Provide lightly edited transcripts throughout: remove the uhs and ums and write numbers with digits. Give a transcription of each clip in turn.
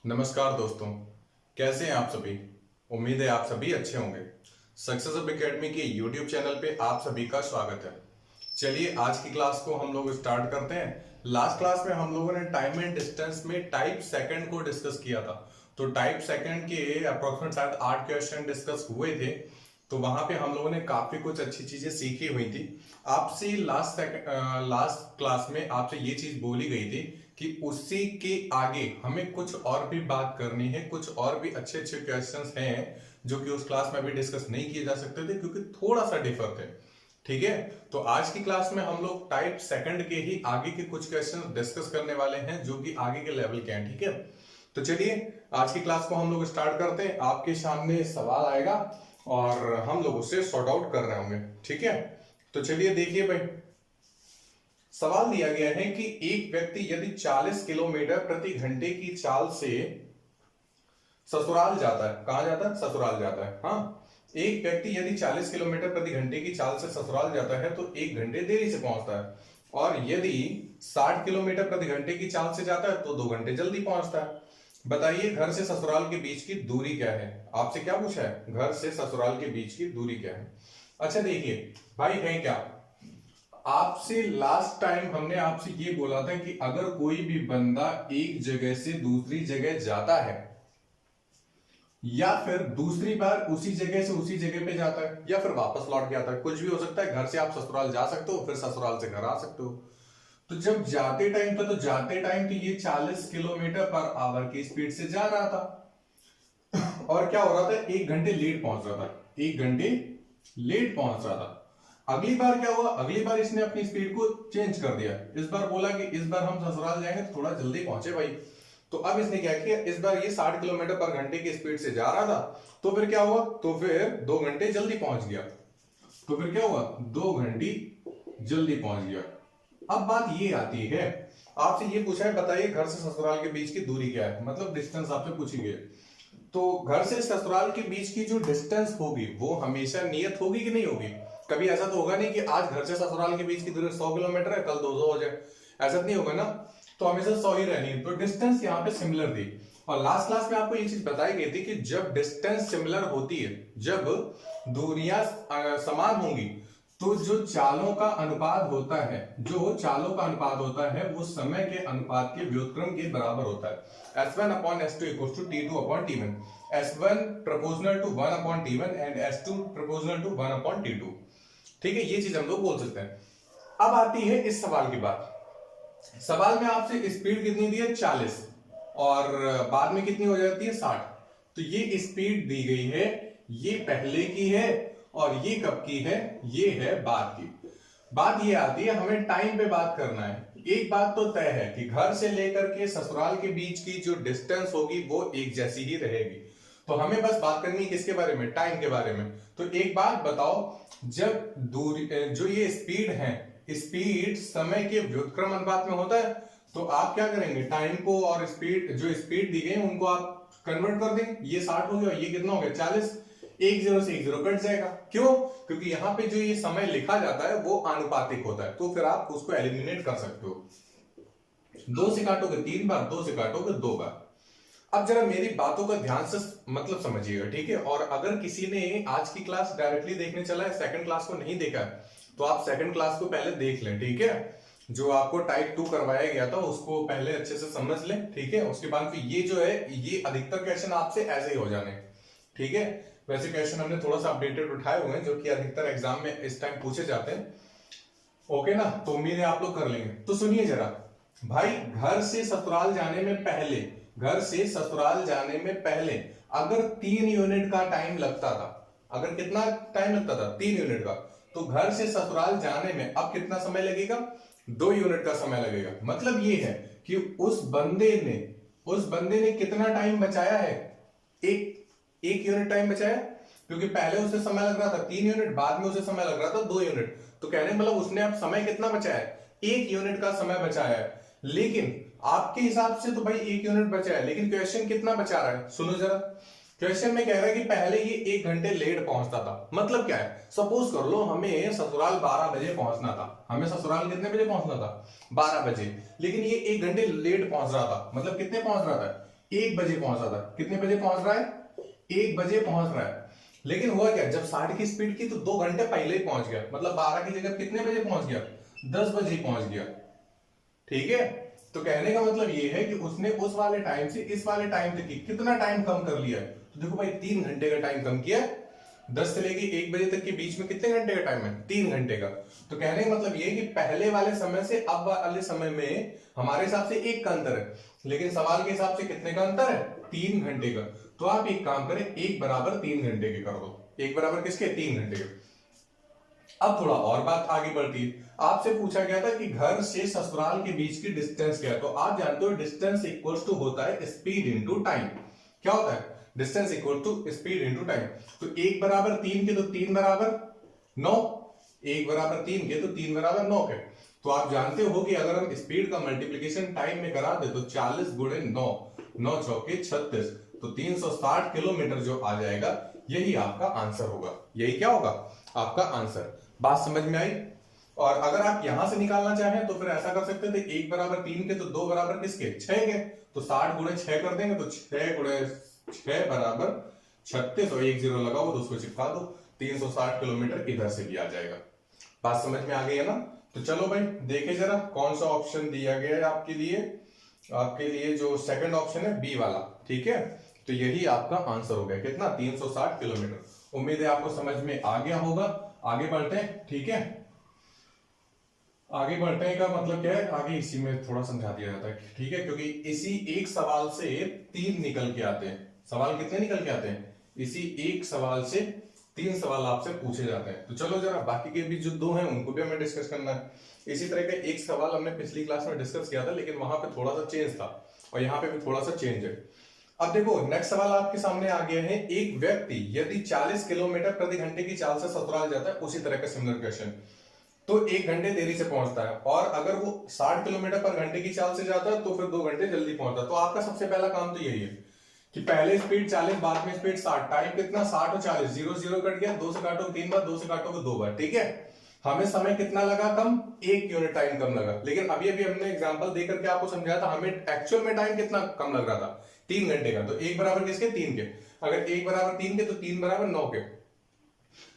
नमस्कार दोस्तों, कैसे हैं आप सभी। उम्मीद है आप सभी अच्छे होंगे। सक्सेस अब एकेडमी के यूट्यूब चैनल पे आप सभी का स्वागत है। चलिए आज की क्लास को हम लोग स्टार्ट करते हैं। लास्ट क्लास में हम लोगों ने टाइम एंड डिस्टेंस में टाइप सेकंड को डिस्कस किया था। तो टाइप सेकंड के अप्रोक्सीमेट शायद 8 क्वेश्चन डिस्कस हुए थे। तो वहां पे हम लोगों ने काफी कुछ अच्छी चीजें सीखी हुई थी। आपसे लास्ट क्लास में आपसे ये चीज बोली गई थी कि उसी के आगे हमें कुछ और भी बात करनी है, कुछ और भी अच्छे अच्छे क्वेश्चंस हैं जो कि उस क्लास में अभी डिस्कस नहीं किए जा सकते थे क्योंकि थोड़ा सा डिफर थे। ठीक है, तो आज की क्लास में हम लोग टाइप सेकंड के ही आगे के कुछ क्वेश्चन डिस्कस करने वाले हैं जो कि आगे के लेवल के हैं। ठीक है, तो चलिए आज की क्लास को हम लोग स्टार्ट करते हैं। आपके सामने सवाल आएगा और हम लोग उससे सॉर्ट आउट कर रहे होंगे। ठीक है, तो चलिए देखिए भाई, सवाल दिया गया है कि एक व्यक्ति यदि 40 किलोमीटर प्रति घंटे की चाल से ससुराल जाता है, कहां जाता है? ससुराल जाता है। हाँ, एक व्यक्ति यदि 40 किलोमीटर प्रति घंटे की चाल से ससुराल जाता है तो 1 घंटे देरी से पहुंचता है, और यदि 60 किलोमीटर प्रति घंटे की चाल से जाता है तो 2 घंटे जल्दी पहुंचता है। बताइए घर से ससुराल के बीच की दूरी क्या है। आपसे क्या पूछा है? घर से ससुराल के बीच की दूरी क्या है। अच्छा देखिए भाई, है क्या, आपसे लास्ट टाइम हमने आपसे ये बोला था कि अगर कोई भी बंदा एक जगह से दूसरी जगह जाता है या फिर दूसरी बार उसी जगह से उसी जगह पे जाता है या फिर वापस लौट के आता है, कुछ भी हो सकता है। घर से आप ससुराल जा सकते हो, फिर ससुराल से घर आ सकते हो। तो जब जाते टाइम था तो जाते टाइम तो ये 40 किलोमीटर पर आवर की स्पीड से जा रहा था और क्या हो रहा था, 1 घंटे लेट पहुंच रहा था, 1 घंटे लेट पहुंच रहा था। अगली बार क्या हुआ, अगली बार इसने अपनी स्पीड को चेंज कर दिया। इस बार बोला कि इस बार हम ससुराल जाएंगे तो थोड़ा जल्दी पहुंचे भाई। तो अब इसने क्या किया, इस बार ये 60 किलोमीटर पर घंटे की स्पीड से जा रहा था, तो फिर क्या हुआ, तो फिर 2 घंटे जल्दी पहुंच गया। तो फिर क्या हुआ, 2 घंटे जल्दी पहुंच गया। अब बात ये आती है, आपसे ये पूछा है बताइए घर से ससुराल के बीच की दूरी क्या है, मतलब डिस्टेंस आपसे पूछी गई। तो घर से ससुराल के बीच की जो डिस्टेंस होगी वो हमेशा नियत होगी कि नहीं होगी। कभी ऐसा तो होगा नहीं कि आज घर से ससुराल के बीच की दूरी 100 किलोमीटर है, कल 200 हो जाए, ऐसा तो नहीं होगा ना। तो हमेशा 100 ही रहनी है। तो डिस्टेंस यहाँ पे सिमिलर थी। और लास्ट क्लास में आपको ये चीज बताई गई थी कि जब डिस्टेंस सिमिलर होती है, जब दूरियां समान होंगी, तो जो चालों का अनुपात होता है, जो चालों का अनुपात होता है वो समय के अनुपात के व्युत्क्रम के बराबर होता है। S1/S2 equals to T2/T1, S1 proportional to 1/T1 and S2 proportional to 1/T2। ठीक है, ये चीज हम लोग बोल सकते हैं। अब आती है इस सवाल की बात। सवाल में आपसे स्पीड कितनी दी है, 40, और बाद में कितनी हो जाती है, 60। तो ये स्पीड दी गई है, ये पहले की है, और ये कब की है, ये है बाद की। बात ये आती है, हमें टाइम पे बात करना है। एक बात तो तय है कि घर से लेकर के ससुराल के बीच की जो डिस्टेंस होगी वो एक जैसी ही रहेगी। तो हमें बस बात करनी है किसके बारे में, टाइम के बारे में। तो एक बात बताओ, जब दूरी जो ये स्पीड है, स्पीड समय के व्युत्क्रम अनुपात में होता है, तो आप क्या करेंगे, टाइम को और स्पीड, जो स्पीड दी गई उनको आप कन्वर्ट कर देंगे। ये 60 हो गया, ये कितना हो गया, 40। 10 से 10 कट जाएगा। क्यों? क्योंकि यहां पे जो ये समय लिखा जाता है वो आनुपातिक होता है, तो फिर आप उसको एलिमिनेट कर सकते हो। 2 से काटोगे 3 बार, 2 से काटोगे 2 बार। अब जरा मेरी बातों का ध्यान से मतलब समझिएगा, ठीक है। और अगर किसी ने आज की क्लास डायरेक्टली देखने चला है, सेकंड क्लास को नहीं देखा है, तो आप सेकंड क्लास को पहले देख लें, ठीक है। जो आपको टाइप 2 करवाया गया था उसको पहले अच्छे से समझ लें, ठीक है। उसके बाद फिर ये जो है, ये अधिकतर क्वेश्चन आपसे ऐसे ही हो जाने, ठीक है। वैसे क्वेश्चन हमने थोड़ा सा अपडेटेड उठाए हुए हैं जो कि अधिकतर एग्जाम में इस टाइम पूछे जाते हैं। ओके ना, तो उम्मीद है आप लोग कर लेंगे। तो सुनिए जरा भाई, घर से ससुराल जाने में पहले, घर से ससुराल जाने में पहले अगर 3 यूनिट का टाइम लगता था, अगर कितना टाइम लगता था, 3 यूनिट का, तो घर से ससुराल जाने में अब कितना समय लगेगा, 2 यूनिट का समय लगेगा। मतलब ये है कि उस बंदे ने कितना टाइम बचाया है, एक यूनिट टाइम बचाया, क्योंकि पहले उसे समय लग रहा था 3 यूनिट, बाद में उसे समय लग रहा था 2 यूनिट। तो कहने मतलब उसने अब समय कितना बचाया है, 1 यूनिट का समय बचाया है। लेकिन आपके हिसाब से तो भाई 1 यूनिट बचा है, लेकिन क्वेश्चन कितना बचा रहा है, सुनो जरा। क्वेश्चन में कह रहा है कि पहले ये 1 घंटे लेट पहुंचता था। मतलब क्या है, सपोज कर लो हमें ससुराल 12 बजे पहुंचना था, हमें ससुराल कितने बजे पहुंचना था, 12 बजे, लेकिन ये 1 घंटे लेट पहुंच रहा था। मतलब कितने पहुंच रहा था, 1 बजे पहुंचा था। कितने बजे पहुंच रहा है? 1 बजे पहुंच रहा है। लेकिन हुआ क्या, जब 60 की स्पीड की तो 2 घंटे पहले ही पहुंच गया, मतलब 12 की जगह कितने बजे पहुंच गया? 10 बजे पहुंच गया। ठीक है, तो कहने का मतलब ये है कि उसने उस वाले टाइम से इस वाले टाइम तक की कितना टाइम कम कर लिया है? तो देखो भाई 3 घंटे का टाइम कम किया। 10 से लेके 1 बजे तक के बीच में कितने घंटे का टाइम है? 3 घंटे का। तो कहने का मतलब ये कि पहले वाले समय से अब वाले समय में हमारे हिसाब से 1 का अंतर है, लेकिन सवाल के हिसाब से कितने का अंतर है? 3 घंटे का। तो आप एक काम करें, 1 बराबर 3 घंटे के कर दो। 1 बराबर किसके? 3 घंटे के। अब थोड़ा और बात आगे बढ़ती है। आपसे पूछा गया था कि घर से ससुराल के बीच की डिस्टेंस क्या है, तो आप जानते हो डिस्टेंस इक्वल टू होता है स्पीड इनटू टाइम। क्या होता है? Distance equal to speed into time. तो 1 बराबर 3 के तो 3 बराबर 9, 1 बराबर 3 के तो 3 बराबर 9 के। तो आप जानते हो कि अगर हम स्पीड का मल्टीप्लीकेशन टाइम में करा दे तो 40 गुणे 9, 9 चौके 36, तो 360 किलोमीटर जो आ जाएगा, यही आपका आंसर होगा। यही क्या होगा? आपका आंसर। बात समझ में आई? और अगर आप यहां से निकालना चाहें तो फिर ऐसा कर सकते थे, 1 बराबर 3 के तो 2 बराबर किसके? 6 के। तो 60 गुणे 6 कर देंगे, तो 6 गुणे 6 बराबर 36, और 1 0 लगाओ तो उसको चिपका दो। 360 किलोमीटर इधर से भी आ जाएगा। बात समझ में आ गई है ना? तो चलो भाई देखे जरा कौन सा ऑप्शन दिया गया है आपके लिए। आपके लिए जो सेकंड ऑप्शन है बी वाला, ठीक है, तो यही आपका आंसर हो गया। कितना? 360 किलोमीटर। उम्मीद है आपको समझ में आ गया होगा। आगे बढ़ते हैं, ठीक है। आगे बढ़ने का मतलब क्या है, आगे इसी में थोड़ा समझा दिया जाता है, ठीक है, क्योंकि इसी एक सवाल से 3 निकल के आते हैं। सवाल कितने निकल के आते हैं? इसी एक सवाल से 3 सवाल आपसे पूछे जाते हैं। तो चलो जरा बाकी के भी जो 2 हैं उनको भी हमें डिस्कस करना है। इसी तरह का एक सवाल हमने पिछली क्लास में डिस्कस किया था, लेकिन वहां पे थोड़ा सा चेंज था, और यहाँ पे भी थोड़ा सा चेंज है। अब देखो नेक्स्ट सवाल आपके सामने आ गया है। एक व्यक्ति यदि 40 किलोमीटर प्रति घंटे की चाल से ससुराल जाता है, उसी तरह का सिमिलर क्वेश्चन, तो 1 घंटे देरी से पहुंचता है, और अगर वो 60 किलोमीटर पर घंटे की चाल से जाता है तो फिर 2 घंटे जल्दी पहुंचता है। तो आपका सबसे पहला काम तो यही है कि पहले स्पीड 40, बाद में स्पीड 60, टाइम कितना? 60 और 40, 0 0 कट गया, 2 से काटोगे 3 बार, 2 से काटोगे 2 बार, ठीक है। हमें समय कितना लगा? कम, 1 यूनिट टाइम कम लगा। लेकिन अभी अभी हमने एग्जांपल देकर के आपको समझाया था, हमें एक्चुअल में टाइम कितना कम लग रहा था? 3 घंटे का। तो 1 बराबर किसके? 3 के। अगर 1 बराबर 3 के तो 3 बराबर 9 के।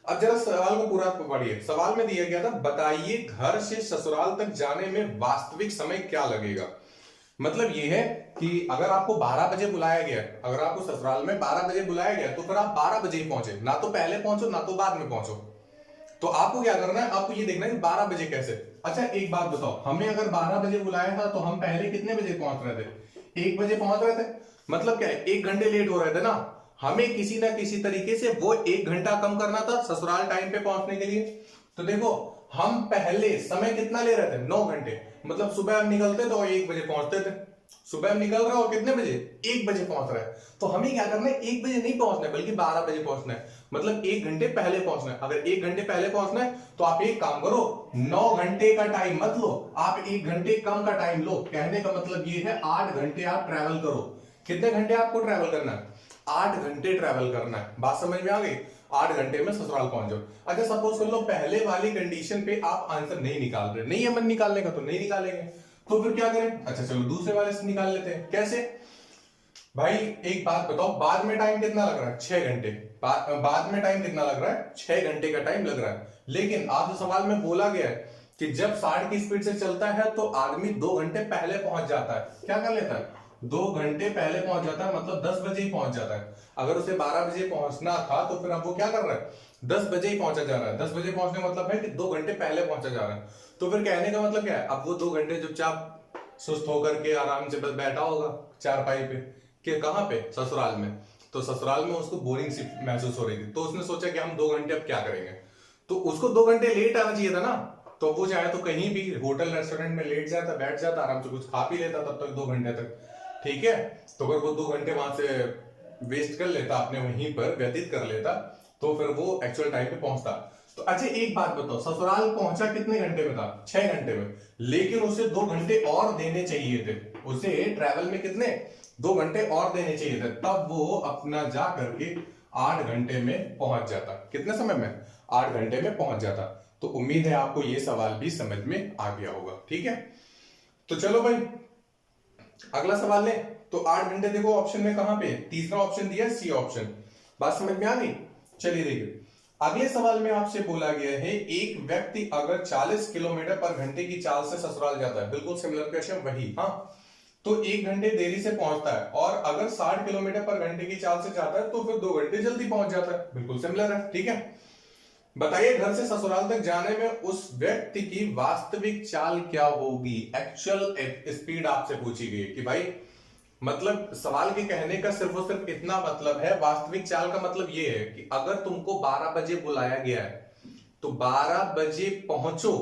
अब जरा सवाल को पूरा पढ़िए। सवाल में दिया गया था, बताइए घर से ससुराल तक जाने में वास्तविक समय क्या लगेगा। मतलब ये है कि अगर आपको 12 बजे बुलाया गया, अगर आपको ससुराल में 12 बजे बुलाया गया, तो फिर आप 12 बजे ही पहुंचे, ना तो पहले पहुंचो ना तो बाद में पहुंचो। तो आपको क्या करना है? आपको ये देखना है कि 12 बजे कैसे। अच्छा एक बात बताओ, हमें अगर 12 बजे बुलाया था तो हम पहले कितने बजे पहुंच रहे थे? 1 बजे पहुंच रहे थे। मतलब क्या है? 1 घंटे लेट हो रहे थे ना। हमें किसी ना किसी तरीके से वो 1 घंटा कम करना था ससुराल टाइम पे पहुंचने के लिए। तो देखो हम पहले समय कितना ले रहे थे? 9 घंटे। मतलब सुबह हम निकलते थे और 1 बजे पहुंचते थे। सुबह हम निकल रहे हैं और कितने बजे? 1 बजे पहुंच रहे हैं। तो हमें क्या करना है? 1 बजे नहीं पहुंचना है, बल्कि 12 बजे पहुंचना है। मतलब 1 घंटे पहले पहुंचना है। अगर 1 घंटे पहले पहुंचना है तो आप एक काम करो, 9 घंटे का टाइम मत लो, आप 1 घंटे कम का टाइम लो। कहने का मतलब ये है 8 घंटे आप ट्रेवल करो। कितने घंटे आपको ट्रेवल करना है? 8 घंटे ट्रेवल करना है। बात समझ में आ गई? 8 घंटे में ससुराल पहुंच जाओ। अच्छा सपोज कर लो पहले वाली कंडीशन पे आप आंसर नहीं निकाल रहे, नहीं है मन निकालने का तो नहीं निकालेंगे, तो फिर क्या करें? अच्छा चलो दूसरे वाले से निकाल लेते हैं। कैसे भाई? एक बात बताओ, बाद में टाइम कितना लग रहा है? 6 घंटे। बाद में टाइम कितना लग रहा है? 6 घंटे का टाइम लग रहा है। लेकिन आज सवाल में बोला गया है कि जब 60 की स्पीड से चलता है तो आदमी 2 घंटे पहले पहुंच जाता है। क्या कर लेता है? 2 घंटे पहले पहुंच जाता है, मतलब 10 बजे ही पहुंच जाता है। अगर उसे 12 बजे पहुंचना था तो फिर अब वो क्या कर रहा है? 10 बजे ही पहुंचा जा रहा है। 10 बजे पहुंचने का मतलब है कि 2 घंटे पहले पहुंचा जा रहा है। तो फिर कहने का मतलब क्या है? अब वो 2 घंटे चुपचाप सुस्त होकर के आराम से बस बैठा होगा चारपाई पे, कि कहां पे? ससुराल में। तो ससुराल में उसको बोरिंग सी महसूस हो रही थी, तो उसने सोचा कि हम 2 घंटे अब क्या करेंगे। तो उसको 2 घंटे लेट आना चाहिए था ना। तो वो चाहे तो कहीं भी होटल रेस्टोरेंट में लेट जाता, बैठ जाता, आराम से कुछ खा पी लेता तब तक 2 घंटे तक, ठीक है। तो अगर वो 2 घंटे वहां से वेस्ट कर लेता, अपने वहीं पर व्यतीत कर लेता, तो फिर वो एक्चुअल टाइम पे पहुंचता। तो अच्छा एक बात बताओ, ससुराल पहुंचा कितने घंटे में था? 6 घंटे में। लेकिन उसे 2 घंटे और देने चाहिए थे। उसे ट्रैवल में कितने? 2 घंटे और देने चाहिए थे, तब वो अपना जा करके 8 घंटे में पहुंच जाता। कितने समय में? 8 घंटे में पहुंच जाता। तो उम्मीद है आपको ये सवाल भी समझ में आ गया होगा, ठीक है। तो चलो भाई अगला सवाल ले। तो 8 घंटे देखो ऑप्शन में कहां पे, तीसरा ऑप्शन दिया सी ऑप्शन। बात समझ में आ गई। चलिए देखिए अगले सवाल में आपसे बोला गया है एक व्यक्ति अगर 40 किलोमीटर पर घंटे की चाल से ससुराल जाता है, बिल्कुल सिमिलर क्वेश्चन वही, हाँ, तो 1 घंटे देरी से पहुंचता है, और अगर 60 किलोमीटर पर घंटे की चाल से जाता है तो फिर 2 घंटे जल्दी पहुंच जाता है, बिल्कुल सिमिलर है। ठीक है, बताइए घर से ससुराल तक जाने में उस व्यक्ति की वास्तविक चाल क्या होगी। एक्चुअल स्पीड आपसे पूछी गई कि भाई, मतलब सवाल के कहने का सिर्फ और सिर्फ इतना मतलब है, वास्तविक चाल का मतलब ये है कि अगर तुमको 12 बजे बुलाया गया है तो 12 बजे पहुंचो,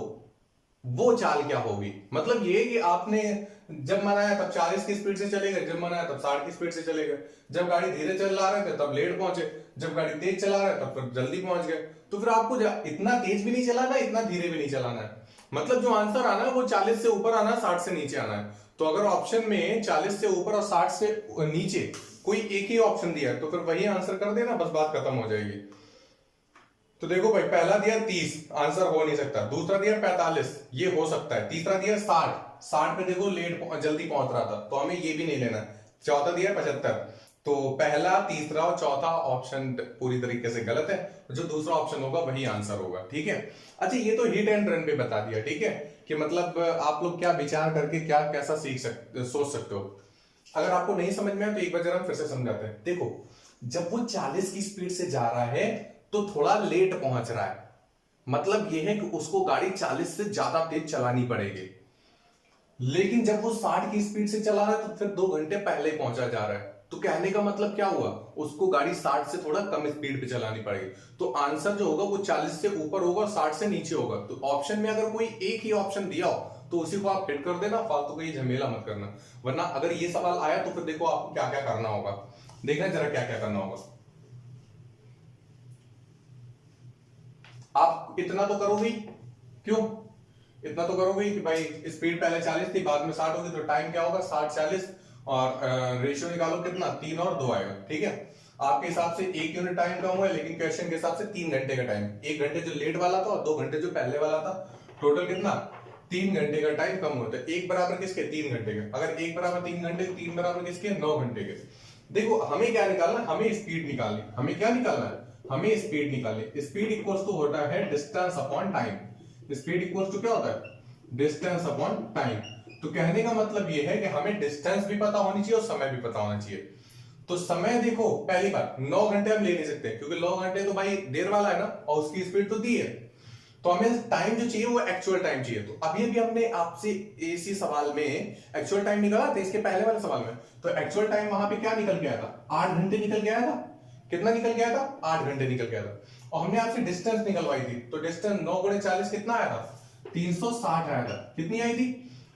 वो चाल क्या होगी। मतलब ये कि आपने जब मनाया तब 40 की स्पीड से चले गए, जब मनाया तब 60 की स्पीड से चले गए, जब गाड़ी धीरे चला रहे थे तब लेट पहुंचे, जब गाड़ी तेज चला रहे तब फिर जल्दी पहुंच गए। तो फिर आपको इतना तेज भी नहीं चलाना, इतना धीरे भी नहीं चलाना है, मतलब जो आंसर आना है वो 40 से ऊपर आना है, 60 से नीचे आना है। तो अगर ऑप्शन में 40 से ऊपर और 60 से नीचे कोई एक ही ऑप्शन दिया है तो फिर वही आंसर कर देना, बस बात खत्म हो जाएगी। तो देखो भाई, पहला दिया 30, आंसर हो नहीं सकता। दूसरा दिया 45, ये हो सकता है। तीसरा दिया 60 पे देखो जल्दी पहुंच रहा था, तो हमें ये भी नहीं लेना। चौथा दिया 75, तो पहला, तीसरा और चौथा ऑप्शन पूरी तरीके से गलत है, जो दूसरा ऑप्शन होगा वही आंसर होगा। ठीक है, अच्छा ये तो हिट एंड रन पे बता दिया। ठीक है, कि मतलब आप लोग क्या विचार करके क्या कैसा सोच सकते हो। अगर आपको नहीं समझ में आए तो एक बार जरा फिर से समझाते हैं। देखो, जब वो 40 की स्पीड से जा रहा है तो थोड़ा लेट पहुंच रहा है, मतलब यह है कि उसको गाड़ी 40 से ज्यादा तेज चलानी पड़ेगी। लेकिन जब वो 60 की स्पीड से चला रहा है तो फिर 2 घंटे पहले पहुंचा जा रहा है। तो कहने का मतलब क्या हुआ, उसको गाड़ी 60 से थोड़ा कम स्पीड पे चलानी पड़ेगी। तो आंसर जो होगा वो 40 से ऊपर होगा और 60 से नीचे होगा। तो ऑप्शन में अगर कोई एक ही ऑप्शन दिया हो तो उसी को आप फिट कर देना, फालतू का ये झमेला मत करना। वरना अगर ये सवाल आया तो फिर देखो आपको क्या क्या करना होगा, देखना जरा क्या क्या करना होगा। आप इतना तो करोगे, क्यों इतना तो करोगे कि भाई स्पीड पहले 40 थी, बाद में 60 होगी, तो टाइम क्या होगा 60-40, और रेशियो निकालो कितना, 3 और 2 आएगा। ठीक है, आपके हिसाब से 1 यूनिट टाइम कम हुआ है, लेकिन क्वेश्चन के हिसाब से 3 घंटे का टाइम, 1 घंटे जो लेट वाला था और 2 घंटे जो पहले वाला था, टोटल कितना 3 घंटे का टाइम कम होता है। 1 बराबर किसके, 3 घंटे के। अगर 1 बराबर 3 घंटे, 3 बराबर किसके, 9 घंटे के। देखो हमें क्या निकालना है, हमें स्पीड निकालनी, हमें क्या निकालना है, हमें स्पीड निकालनी। स्पीड इक्वल्स टू होता है distance upon time. Speed equals to क्या होता है, डिस्टेंस अपॉन टाइम। तो कहने का मतलब ये है कि हमें डिस्टेंस भी पता होनी चाहिए और समय भी पता होना चाहिए। तो समय देखो, पहली बात 9 घंटे हम ले नहीं सकते, क्योंकि 9 घंटे तो भाई देर वाला है ना, और उसकी स्पीड तो दी है। तो हमें टाइम जो चाहिए वो एक्चुअल टाइम चाहिए। तो अभी हमने आपसे इसी सवाल में एक्चुअल टाइम निकाला था, इसके पहले वाले सवाल में। तो एक्चुअल टाइम वहां पे क्या निकल गया था, 8 घंटे निकल गया था। कितना निकल गया था, 8 घंटे निकल गया था। और हमने आपसे डिस्टेंस निकलवाई थी, तो डिस्टेंस 9 गुणे 40 कितना आया था, 360 आया था। कितनी आई थी,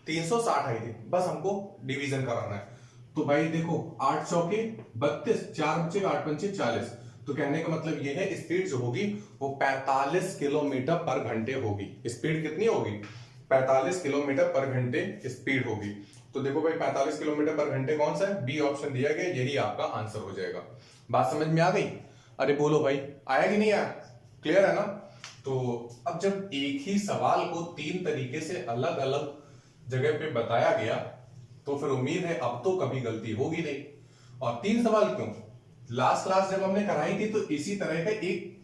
360 आई थी। बस हमको डिवीजन कराना है। तो भाई देखो 8 चौके 32, 4 बचे 8 पंचे 40। तो कहने का मतलब यह है स्पीड जो होगी वो 45 किलोमीटर पर घंटे होगी। स्पीड कितनी होगी, 45 किलोमीटर पर घंटे स्पीड होगी। तो देखो भाई 45 किलोमीटर पर घंटे कौन सा है, बी ऑप्शन दिया गया, यही आपका आंसर हो जाएगा। बात समझ में आ गई। अरे बोलो भाई, आया कि नहीं आया, क्लियर है ना। तो अब जब एक ही सवाल को 3 तरीके से अलग अलग जगह पे बताया गया तो फिर उम्मीद है अब तो कभी गलती होगी नहीं। और 3 सवाल क्यों, लास्ट क्लास जब हमने कराई थी तो इसी तरह का एक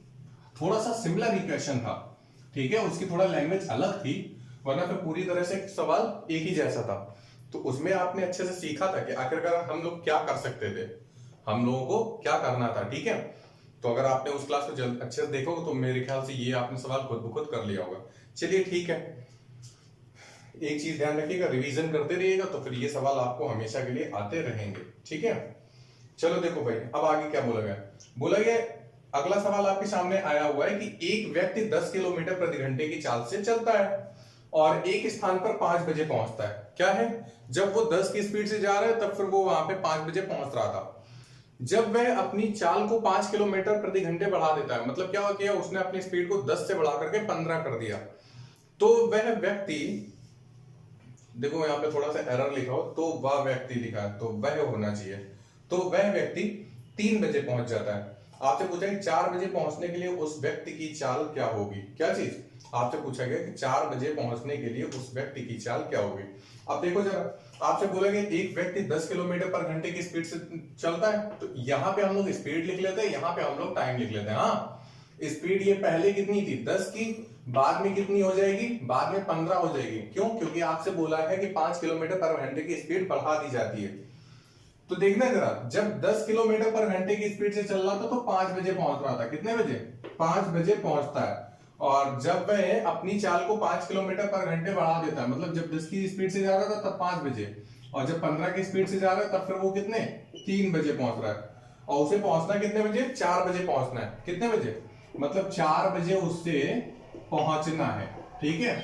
थोड़ा सा सिमिलर ही क्वेश्चन था। ठीक है, उसकी थोड़ा लैंग्वेज अलग थी, वरना फिर पूरी तरह से सवाल एक ही जैसा था। तो उसमें आपने अच्छे से सीखा था कि आखिरकार हम लोग क्या कर सकते थे, हम लोगों को क्या करना था। ठीक है, तो अगर आपने उस क्लास को अच्छे से देखोगे तो मेरे ख्याल से ये आपने सवाल खुद ब खुद कर लिया होगा। चलिए ठीक है, एक चीज ध्यान रखिएगा, रिवीजन करते रहिएगा तो फिर ये सवाल आपको हमेशा के लिए आते रहेंगे। ठीक है, चलो देखो भाई अब आगे क्या बोला गया। बोला गया अगला सवाल आपके सामने आया हुआ है कि एक व्यक्ति 10 किलोमीटर प्रति घंटे की चाल से चलता है और एक स्थान पर 5 बजे पहुंचता है। क्या है, जब वो 10 की स्पीड से जा रहा है तब फिर वो वहां पे 5 बजे पहुंच रहा था। जब वह अपनी चाल को 5 किलोमीटर प्रति घंटे बढ़ा देता है, मतलब क्या किया उसने अपनी स्पीड को 10 से बढ़ा करके 15 कर दिया, तो वह व्यक्ति, देखो यहाँ पे थोड़ा सा एरर लिखा हो, तो वह व्यक्ति लिखा है तो वह होना चाहिए, तो वह व्यक्ति 3 बजे पहुंच जाता है। आपसे पूछा कि 4 बजे पहुंचने के लिए उस व्यक्ति की चाल क्या होगी। क्या चीज आपसे पूछा गया कि 4 बजे पहुंचने के लिए उस व्यक्ति की चाल क्या होगी। अब देखो जरा, आपसे बोलेंगे एक व्यक्ति 10 किलोमीटर पर घंटे की स्पीड से चलता है, तो यहां पे हम लोग स्पीड लिख लेते हैं, यहां पे हम लोग टाइम लिख लेते हैं। हाँ, स्पीड ये पहले कितनी थी 10 की, बाद में कितनी हो जाएगी, बाद में 15 हो जाएगी। क्यों? क्योंकि आपसे बोला है कि 5 किलोमीटर पर घंटे की स्पीड बढ़ा दी जाती है। तो देखना जरा, जब 10 किलोमीटर पर घंटे की स्पीड से चल रहा था तो 5 बजे पहुंच रहा था। कितने बजे? 5 बजे पहुंचता है। और जब वह अपनी चाल को 5 किलोमीटर पर घंटे बढ़ा देता है, मतलब जब 10 की स्पीड से जा रहा था तब 5 बजे, और जब 15 की स्पीड से जा रहा है तब फिर वो कितने 3 बजे पहुंच रहा है। और उसे पहुंचना कितने बजे? 4 बजे पहुंचना है। कितने बजे? मतलब 4 बजे उससे पहुंचना है। ठीक है,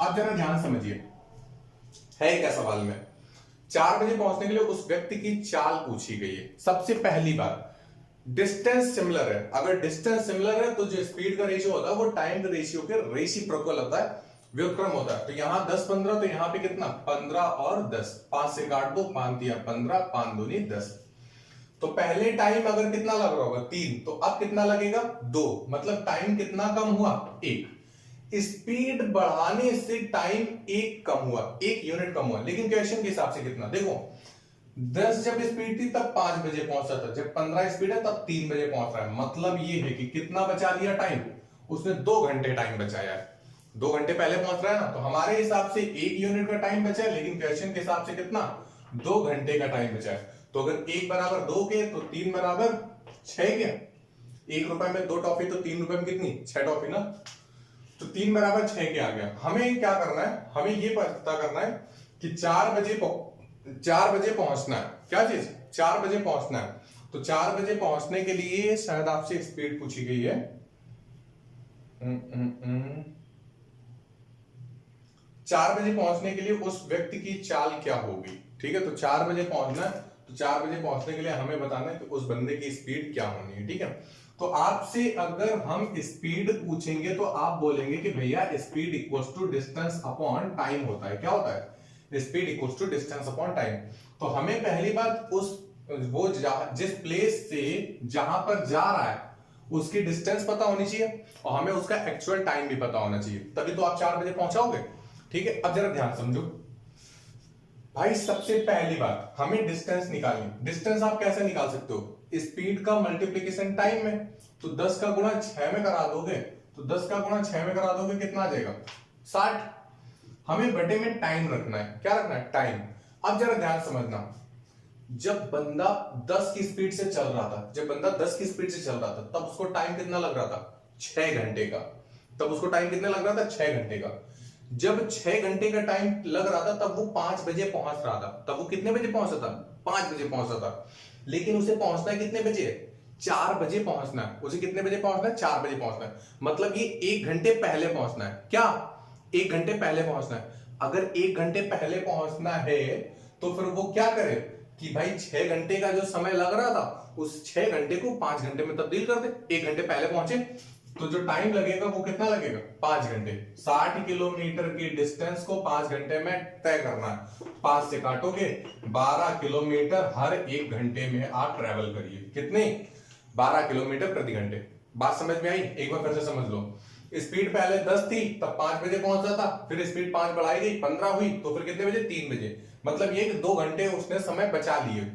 अब जरा ध्यान समझिए, है क्या सवाल में 4 बजे पहुंचने के लिए उस व्यक्ति की चाल पूछी गई है। सबसे पहली बात, डिस्टेंस सिमिलर है। अगर डिस्टेंस सिमिलर है तो जो स्पीड का रेशियो होता है वो टाइम के रेशियो के रेसिप्रोकल होता है, व्युत्क्रम होता है। तो यहां 10 15, तो यहां पे कितना 15 और 10, 5 से काट दो, 5 दिया 15, 5 दूनी 10। तो पहले टाइम अगर कितना लग रहा होगा 3, तो अब कितना लगेगा 2, मतलब टाइम कितना कम हुआ 1। स्पीड बढ़ाने से टाइम 1 कम हुआ, 1 यूनिट कम हुआ। लेकिन क्वेश्चन के हिसाब से कितना, देखो 10 जब स्पीड थी तब 5 बजे पहुंचा था, जब 15 स्पीड है तब 3 बजे पहुंच रहा है। मतलब ये है कि कितना बचा लिया टाइम, उसने 2 घंटे टाइम बचाया है। 2 घंटे पहले पहुंच रहा है ना, तो हमारे हिसाब से 1 यूनिट का टाइम बचा है, लेकिन क्वेश्चन के हिसाब से कितना 2 घंटे का टाइम बचा है। तो अगर 1 बराबर 2 के तो 3 बराबर 6 के, 1 रुपए में 2 टॉफी तो 3 रुपए में कितनी 6 टॉफी ना, तो 3 बराबर 6 के आ गया। हमें क्या करना है, हमें ये पता करना है कि 4 बजे पहुंचना है। क्या चीज? 4 बजे पहुंचना है। तो 4 बजे पहुंचने के लिए शायद आपसे स्पीड पूछी गई है। 4 बजे पहुंचने के लिए उस व्यक्ति की चाल क्या होगी। ठीक है, तो 4 बजे पहुंचना है, तो 4 बजे पहुंचने के लिए हमें बताना है कि उस बंदे की स्पीड क्या होनी है। ठीक है, तो आपसे अगर हम स्पीड पूछेंगे तो आप बोलेंगे कि भैया speed equals to distance upon time होता है। क्या होता है? Speed equals to distance upon time. तो हमें पहली बात जिस प्लेस से जहां पर जा रहा है उसकी डिस्टेंस पता होनी चाहिए, और हमें उसका एक्चुअल टाइम भी पता होना चाहिए, तभी तो आप 4 बजे पहुंचाओगे। ठीक है, अब जरा ध्यान समझो भाई। सबसे पहली बात, हमें डिस्टेंस निकालनी। डिस्टेंस आप कैसे निकाल सकते हो? स्पीड का मल्टीप्लीकेशन टाइम में, तो 10 का गुणा 6 में करा दोगे, तो 10 का गुणा 6 में करा दोगे कितना आ जाएगा 60। हमें बटे में टाइम रखना है। क्या रखना है? टाइम। अब जरा ध्यान समझना, जब बंदा 10 की स्पीड से चल रहा था, तब उसको टाइम कितना लग रहा था 6 घंटे का। तब उसको टाइम कितना लग रहा था 6 घंटे का। जब 6 घंटे का टाइम लग रहा था तब वो 5 बजे पहुंच रहा था। तब वो कितने बजे पहुंचा था? 5 बजे पहुंचा था। लेकिन उसे पहुंचना है कितने बजे? 4 बजे पहुंचना है। उसे कितने बजे पहुंचना है? 4 बजे पहुंचना है। मतलब ये 1 घंटे पहले पहुंचना है। क्या? 1 घंटे पहले पहुंचना है। अगर 1 घंटे पहले पहुंचना है तो फिर वो क्या करे कि भाई 6 घंटे का जो समय लग रहा था उस 6 घंटे को 5 घंटे में तब्दील कर दे। 1 घंटे पहले पहुंचे तो जो टाइम लगेगा वो कितना लगेगा 5 घंटे। 60 किलोमीटर की डिस्टेंस को 5 घंटे में तय करना है। 5 से काटोगे 12 किलोमीटर हर 1 घंटे में आप ट्रेवल करिए। कितने? 12 किलोमीटर प्रति घंटे। बात समझ में आई? एक बार फिर से समझ लो। स्पीड पहले 10 थी तब 5 बजे पहुंचा था, फिर स्पीड 5 बढ़ाई गई 15 हुई, तो फिर कितने बजे 3 बजे। मतलब ये 2 घंटे उसने समय बचा लिए।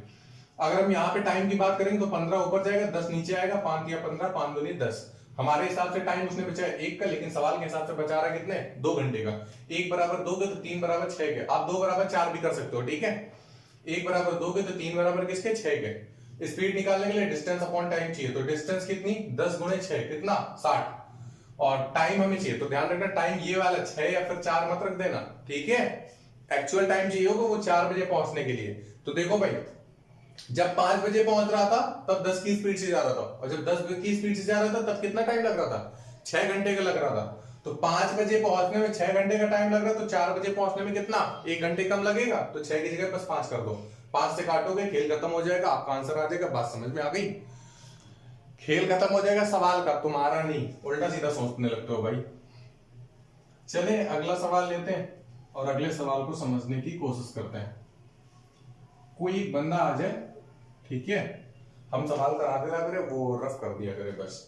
अगर हम यहाँ पे टाइम की बात करेंगे तो 15 ऊपर जाएगा 10 नीचे आएगा, 5 या 15, 5 दूनी 10। हमारे हिसाब से टाइम उसने बचाया 1 का, लेकिन सवाल के हिसाब से बचा रहा है कितने 2 घंटे का। 1 बराबर 2 के तो 3 बराबर 6 के। आप 2 बराबर 4 भी कर सकते हो। ठीक है, 1 बराबर 2 के तो 3 बराबर किसके 6 के। स्पीड निकालने के लिए डिस्टेंस अपॉन टाइम चाहिए, तो डिस्टेंस कितनी 10 गुणे 6 कितना 60, और टाइम हमें चाहिए। तो ध्यान रखना टाइम ये वाला 6 या फिर 4 मत रख देना। ठीक है, एक्चुअल टाइम चाहिए होगा वो 4 बजे पहुंचने के लिए। तो देखो भाई, जब 5 बजे पहुंच रहा था तब 10 की स्पीड से जा रहा था, और जब 10 की स्पीड से जा रहा था तब कितना टाइम लग रहा था 6 घंटे का लग रहा था। तो 5 बजे पहुंचने में 6 घंटे का टाइम लग रहा है, तो 4 बजे पहुंचने में कितना 1 घंटे कम लगेगा। तो 6 की जगह बस 5 कर दो, 5 से काटोगे खेल खत्म हो जाएगा, आपका आंसर आ जाएगा। बात समझ में आ गई? खेल खत्म हो जाएगा सवाल का, तुम्हारा नहीं। उल्टा सीधा सोचने लगते हो भाई। चले अगला सवाल लेते हैं और अगले सवाल को समझने की कोशिश करते हैं। कोई एक बंदा आ जाए, ठीक है, हम सवाल कराते रहा करें, वो रफ कर दिया करे बस,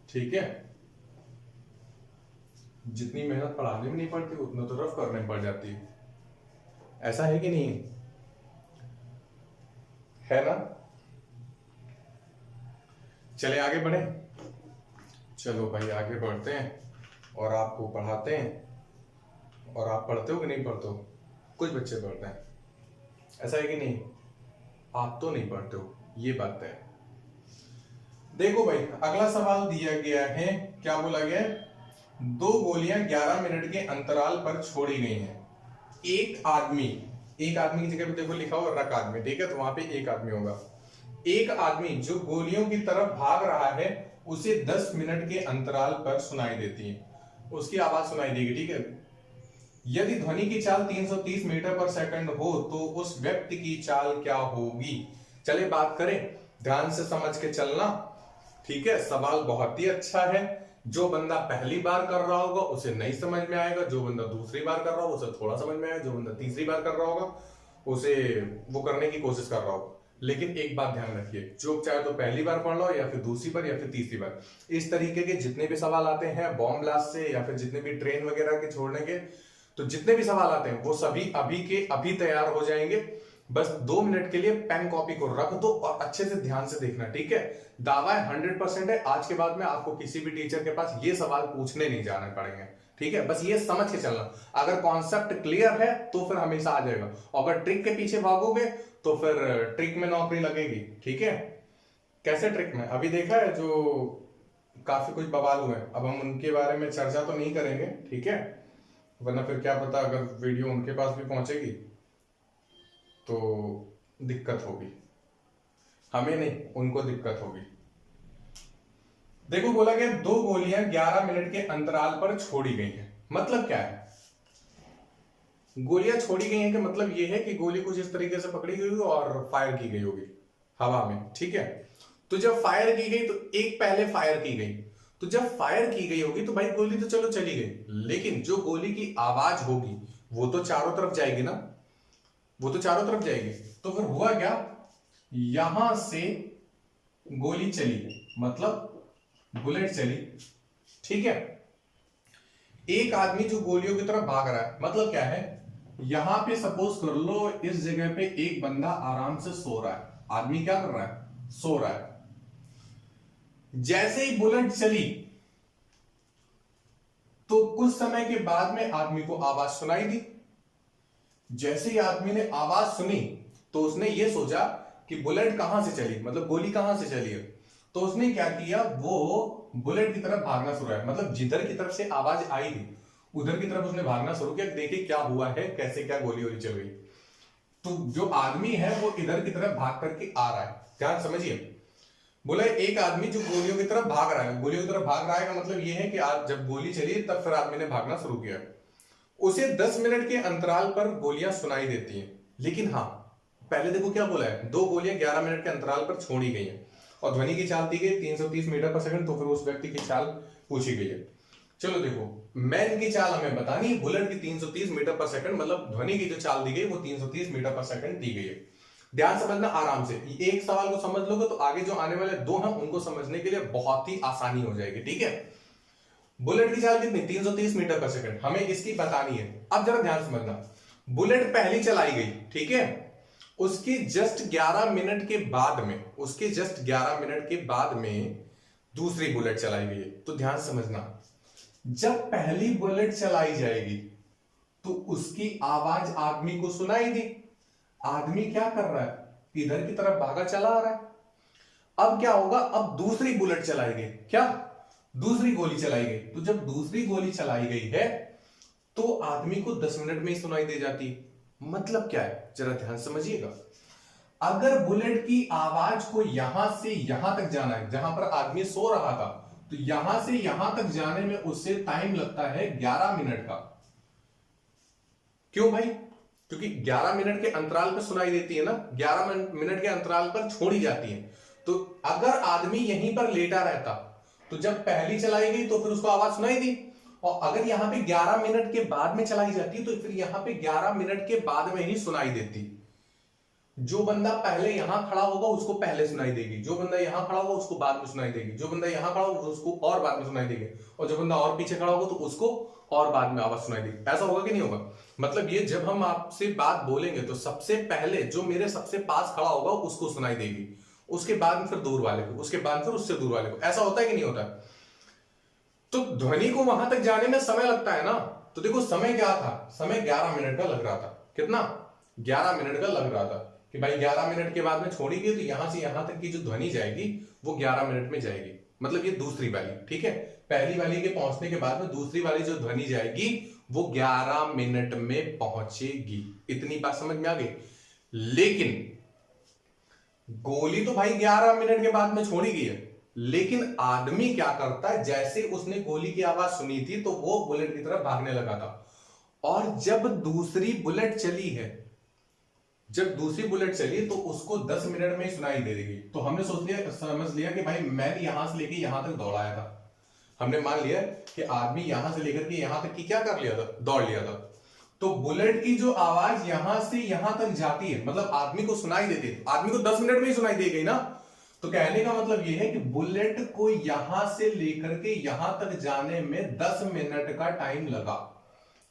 ठीक है। जितनी मेहनत पढ़ाने में नहीं पड़ती उतना तो रफ करने में पड़ जाती है, ऐसा है कि नहीं है ना। चले आगे बढ़े, चलो भाई आगे बढ़ते हैं और आपको पढ़ाते हैं। और आप पढ़ते हो कि नहीं पढ़ते हो? कुछ बच्चे पढ़ते हैं, ऐसा है कि नहीं? आप तो नहीं पढ़ते हो, ये बात है। देखो भाई अगला सवाल दिया गया है, क्या बोला गया है? 2 गोलियां 11 मिनट के अंतराल पर छोड़ी गई हैं। एक आदमी की जगह पे देखो लिखा हुआ रक आदमी, ठीक है, तो वहां पे एक आदमी होगा। एक आदमी जो गोलियों की तरफ भाग रहा है उसे 10 मिनट के अंतराल पर सुनाई देती है, उसकी आवाज सुनाई देगी, ठीक है। यदि ध्वनि की चाल 330 मीटर पर सेकंड हो तो उस व्यक्ति की चाल क्या होगी? चले बात करें, ध्यान से समझ के चलना, ठीक है। सवाल बहुत ही अच्छा है, जो बंदा पहली बार कर रहा होगा उसे नहीं समझ में आएगा, जो बंदा दूसरी बार कर रहा होगा उसे थोड़ा समझ में आएगा, जो बंदा तीसरी बार कर रहा होगा उसे वो करने की कोशिश कर रहा होगा। लेकिन एक बात ध्यान रखिए, जो चाहे तो पहली बार पढ़ लो या फिर दूसरी बार या फिर तीसरी बार, इस तरीके के जितने भी सवाल आते हैं बॉम्ब ब्लास्ट से या फिर जितने भी ट्रेन वगैरह के छोड़ने के, तो जितने भी सवाल आते हैं वो सभी अभी के अभी तैयार हो जाएंगे। बस 2 मिनट के लिए पेन कॉपी को रख दो और अच्छे से ध्यान से देखना, ठीक है। दावा है 100% है, आज के बाद में आपको किसी भी टीचर के पास ये सवाल पूछने नहीं जाने पड़ेंगे, ठीक है। बस ये समझ के चलना, अगर कॉन्सेप्ट क्लियर है तो फिर हमेशा आ जाएगा, अगर ट्रिक के पीछे भागोगे तो फिर ट्रिक में नौकरी लगेगी, ठीक है। कैसे ट्रिक में? अभी देखा है जो काफी कुछ बवाल हुए, अब हम उनके बारे में चर्चा तो नहीं करेंगे, ठीक है, वरना फिर क्या पता अगर वीडियो उनके पास भी पहुंचेगी तो दिक्कत होगी, हमें नहीं उनको दिक्कत होगी। देखो बोला गया 2 गोलियां 11 मिनट के अंतराल पर छोड़ी गई हैं, मतलब क्या है? गोलियां छोड़ी गई हैं कि मतलब यह है कि गोली कुछ इस तरीके से पकड़ी गई होगी और फायर की गई होगी हवा में, ठीक है। तो जब फायर की गई तो एक पहले फायर की गई, तो जब फायर की गई होगी तो भाई गोली तो चलो चली गई, लेकिन जो गोली की आवाज होगी वो तो चारों तरफ जाएगी ना, वो तो चारों तरफ जाएगी। तो फिर हुआ क्या, यहां से गोली चली, मतलब बुलेट चली, ठीक है। एक आदमी जो गोलियों की तरफ भाग रहा है, मतलब क्या है, यहां पे सपोज कर लो इस जगह पे एक बंदा आराम से सो रहा है, आदमी क्या कर रहा है? सो रहा है। जैसे ही बुलेट चली तो कुछ समय के बाद में आदमी को आवाज सुनाई दी। जैसे ही आदमी ने आवाज सुनी तो उसने ये सोचा कि बुलेट कहां से चली, मतलब गोली कहां से चली है। तो उसने क्या किया, वो बुलेट की तरफ भागना शुरू किया, मतलब जिधर की तरफ से आवाज आई थी उधर की तरफ उसने भागना शुरू किया, देखिए क्या हुआ है, कैसे क्या गोली वोली चल गई। तो जो आदमी है वो इधर की तरफ भाग करके आ रहा है, ध्यान समझिए। बोला एक आदमी जो गोलियों की तरफ भाग रहा है, गोलियों की तरफ भाग रहा है का मतलब ये है कि आज जब गोली चली तब फिर आदमी ने भागना शुरू किया। उसे 10 मिनट के अंतराल पर गोलियां सुनाई देती हैं, लेकिन हाँ पहले देखो क्या बोला है, 2 गोलियां 11 मिनट के अंतराल पर छोड़ी गई हैं और ध्वनि की चाल दी गई 330 मीटर पर सेकंड, तो फिर उस व्यक्ति की चाल पूछी गई है। चलो देखो मैन की चाल हमें बतानी है, बुलेट की 330 मीटर पर सेकंड, मतलब ध्वनि की जो चाल दी गई वो 330 मीटर पर सेकंड दी गई है। ध्यान समझना आराम से, एक सवाल को समझ लोगे तो आगे जो आने वाले 2 हैं उनको समझने के लिए बहुत ही आसानी हो जाएगी, ठीक है। बुलेट की चाल कितनी? 330 मीटर पर सेकंड, हमें इसकी बतानी है। अब जरा ध्यान समझना, बुलेट पहली चलाई गई, ठीक है, उसके जस्ट 11 मिनट के बाद में, उसके जस्ट 11 मिनट के बाद में दूसरी बुलेट चलाई गई है। तो ध्यान समझना, जब पहली बुलेट चलाई जाएगी तो उसकी आवाज आदमी को सुनाई दी, आदमी क्या कर रहा है, इधर की तरफ भागा चला आ रहा है। अब क्या होगा, अब दूसरी बुलेट चलाई गई, क्या दूसरी गोली चलाई गई, तो जब दूसरी गोली चलाई गई है तो आदमी को 10 मिनट में ही सुनाई दे जाती। मतलब क्या है, जरा ध्यान समझिएगा। अगर बुलेट की आवाज को यहां से यहां तक जाना है, जहां पर आदमी सो रहा था, तो यहां से यहां तक जाने में उससे टाइम लगता है 11 मिनट का। क्यों भाई? क्योंकि 11 मिनट के अंतराल पर सुनाई देती है ना, 11 मिनट के अंतराल पर छोड़ी जाती है। तो अगर आदमी यहीं पर लेटा रहता तो जब पहली चलाई गई तो फिर उसको आवाज सुनाई दी, और अगर यहां पे 11 मिनट के बाद में चलाई जाती तो फिर यहां पे 11 मिनट के बाद में ही सुनाई देती। जो बंदा पहले यहां खड़ा होगा उसको पहले सुनाई देगी, जो बंदा यहां खड़ा होगा उसको बाद में सुनाई देगी, जो बंदा यहां खड़ा होगा उसको और बाद में सुनाई देगी, और जो बंदा और पीछे खड़ा होगा तो उसको और बाद में आवाज सुनाई देगी। ऐसा होगा कि नहीं होगा? मतलब ये जब हम आपसे बात बोलेंगे तो सबसे पहले जो मेरे सबसे पास खड़ा होगा उसको सुनाई देगी, उसके बाद में फिर दूर वाले को, उसके बाद फिर उससे दूर वाले को। ऐसा होता है कि नहीं होता? तो ध्वनि को वहां तक जाने में समय लगता है ना। तो देखो समय क्या था, समय 11 मिनट का लग रहा था। कितना? 11 मिनट का लग रहा था कि भाई 11 मिनट के बाद में छोड़ेगी तो यहां से यहां तक की जो ध्वनि जाएगी वो 11 मिनट में जाएगी। मतलब ये दूसरी वाली, ठीक है, पहली वाली के पहुंचने के बाद में दूसरी वाली जो ध्वनि जाएगी वो 11 मिनट में पहुंचेगी। इतनी बात समझ में आ गई? लेकिन गोली तो भाई 11 मिनट के बाद में छोड़ी गई है, लेकिन आदमी क्या करता है, जैसे उसने गोली की आवाज सुनी थी तो वो बुलेट की तरफ भागने लगा था, और जब दूसरी बुलेट चली है, जब दूसरी बुलेट चली तो उसको 10 मिनट में ही सुनाई दे देगी। तो हमने समझ लिया कि भाई मैंने यहां से लेके यहां तक दौड़ाया था। हमने मान लिया कि आदमी यहां से लेकर के यहां तक की क्या कर लिया था, दौड़ लिया था। तो बुलेट की जो आवाज यहां से यहां तक जाती है, मतलब आदमी को सुनाई देती है, आदमी को 10 मिनट में ही सुनाई दे गई ना। तो कहने का मतलब यह है कि बुलेट को यहां से लेकर के यहां तक जाने में 10 मिनट का टाइम लगा।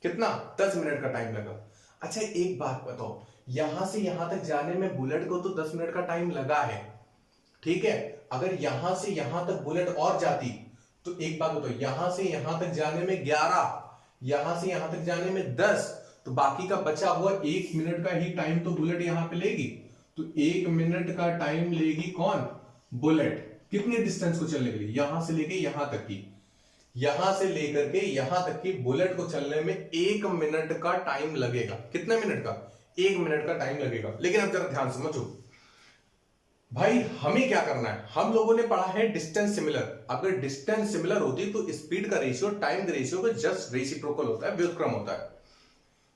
कितना? 10 मिनट का टाइम लगा। अच्छा एक बात बताओ, यहां से यहां तक जाने में बुलेट को तो 10 मिनट का टाइम लगा है, ठीक है, अगर यहां से यहां तक बुलेट और जाती तो एक बात बताओ, यहां से यहां तक जाने में 11, यहां से यहां तक जाने में 10, तो बाकी का बचा हुआ 1 मिनट का ही टाइम तो बुलेट यहां पे लेगी। तो 1 मिनट का टाइम लेगी कौन? बुलेट। कितने डिस्टेंस को चलने के लिए? यहां से लेके यहां तक की, यहां से लेकर के यहां तक की बुलेट को चलने में 1 मिनट का टाइम लगेगा। कितने मिनट का? 1 मिनट का टाइम लगेगा। लेकिन अब जरा ध्यान समझो भाई, हमें क्या करना है। हम लोगों ने पढ़ा है डिस्टेंस सिमिलर। अगर डिस्टेंस सिमिलर होती तो स्पीड का रेशियो टाइम के रेशियो का जस्ट रेसिप्रोकल होता है, व्युत्क्रम होता है।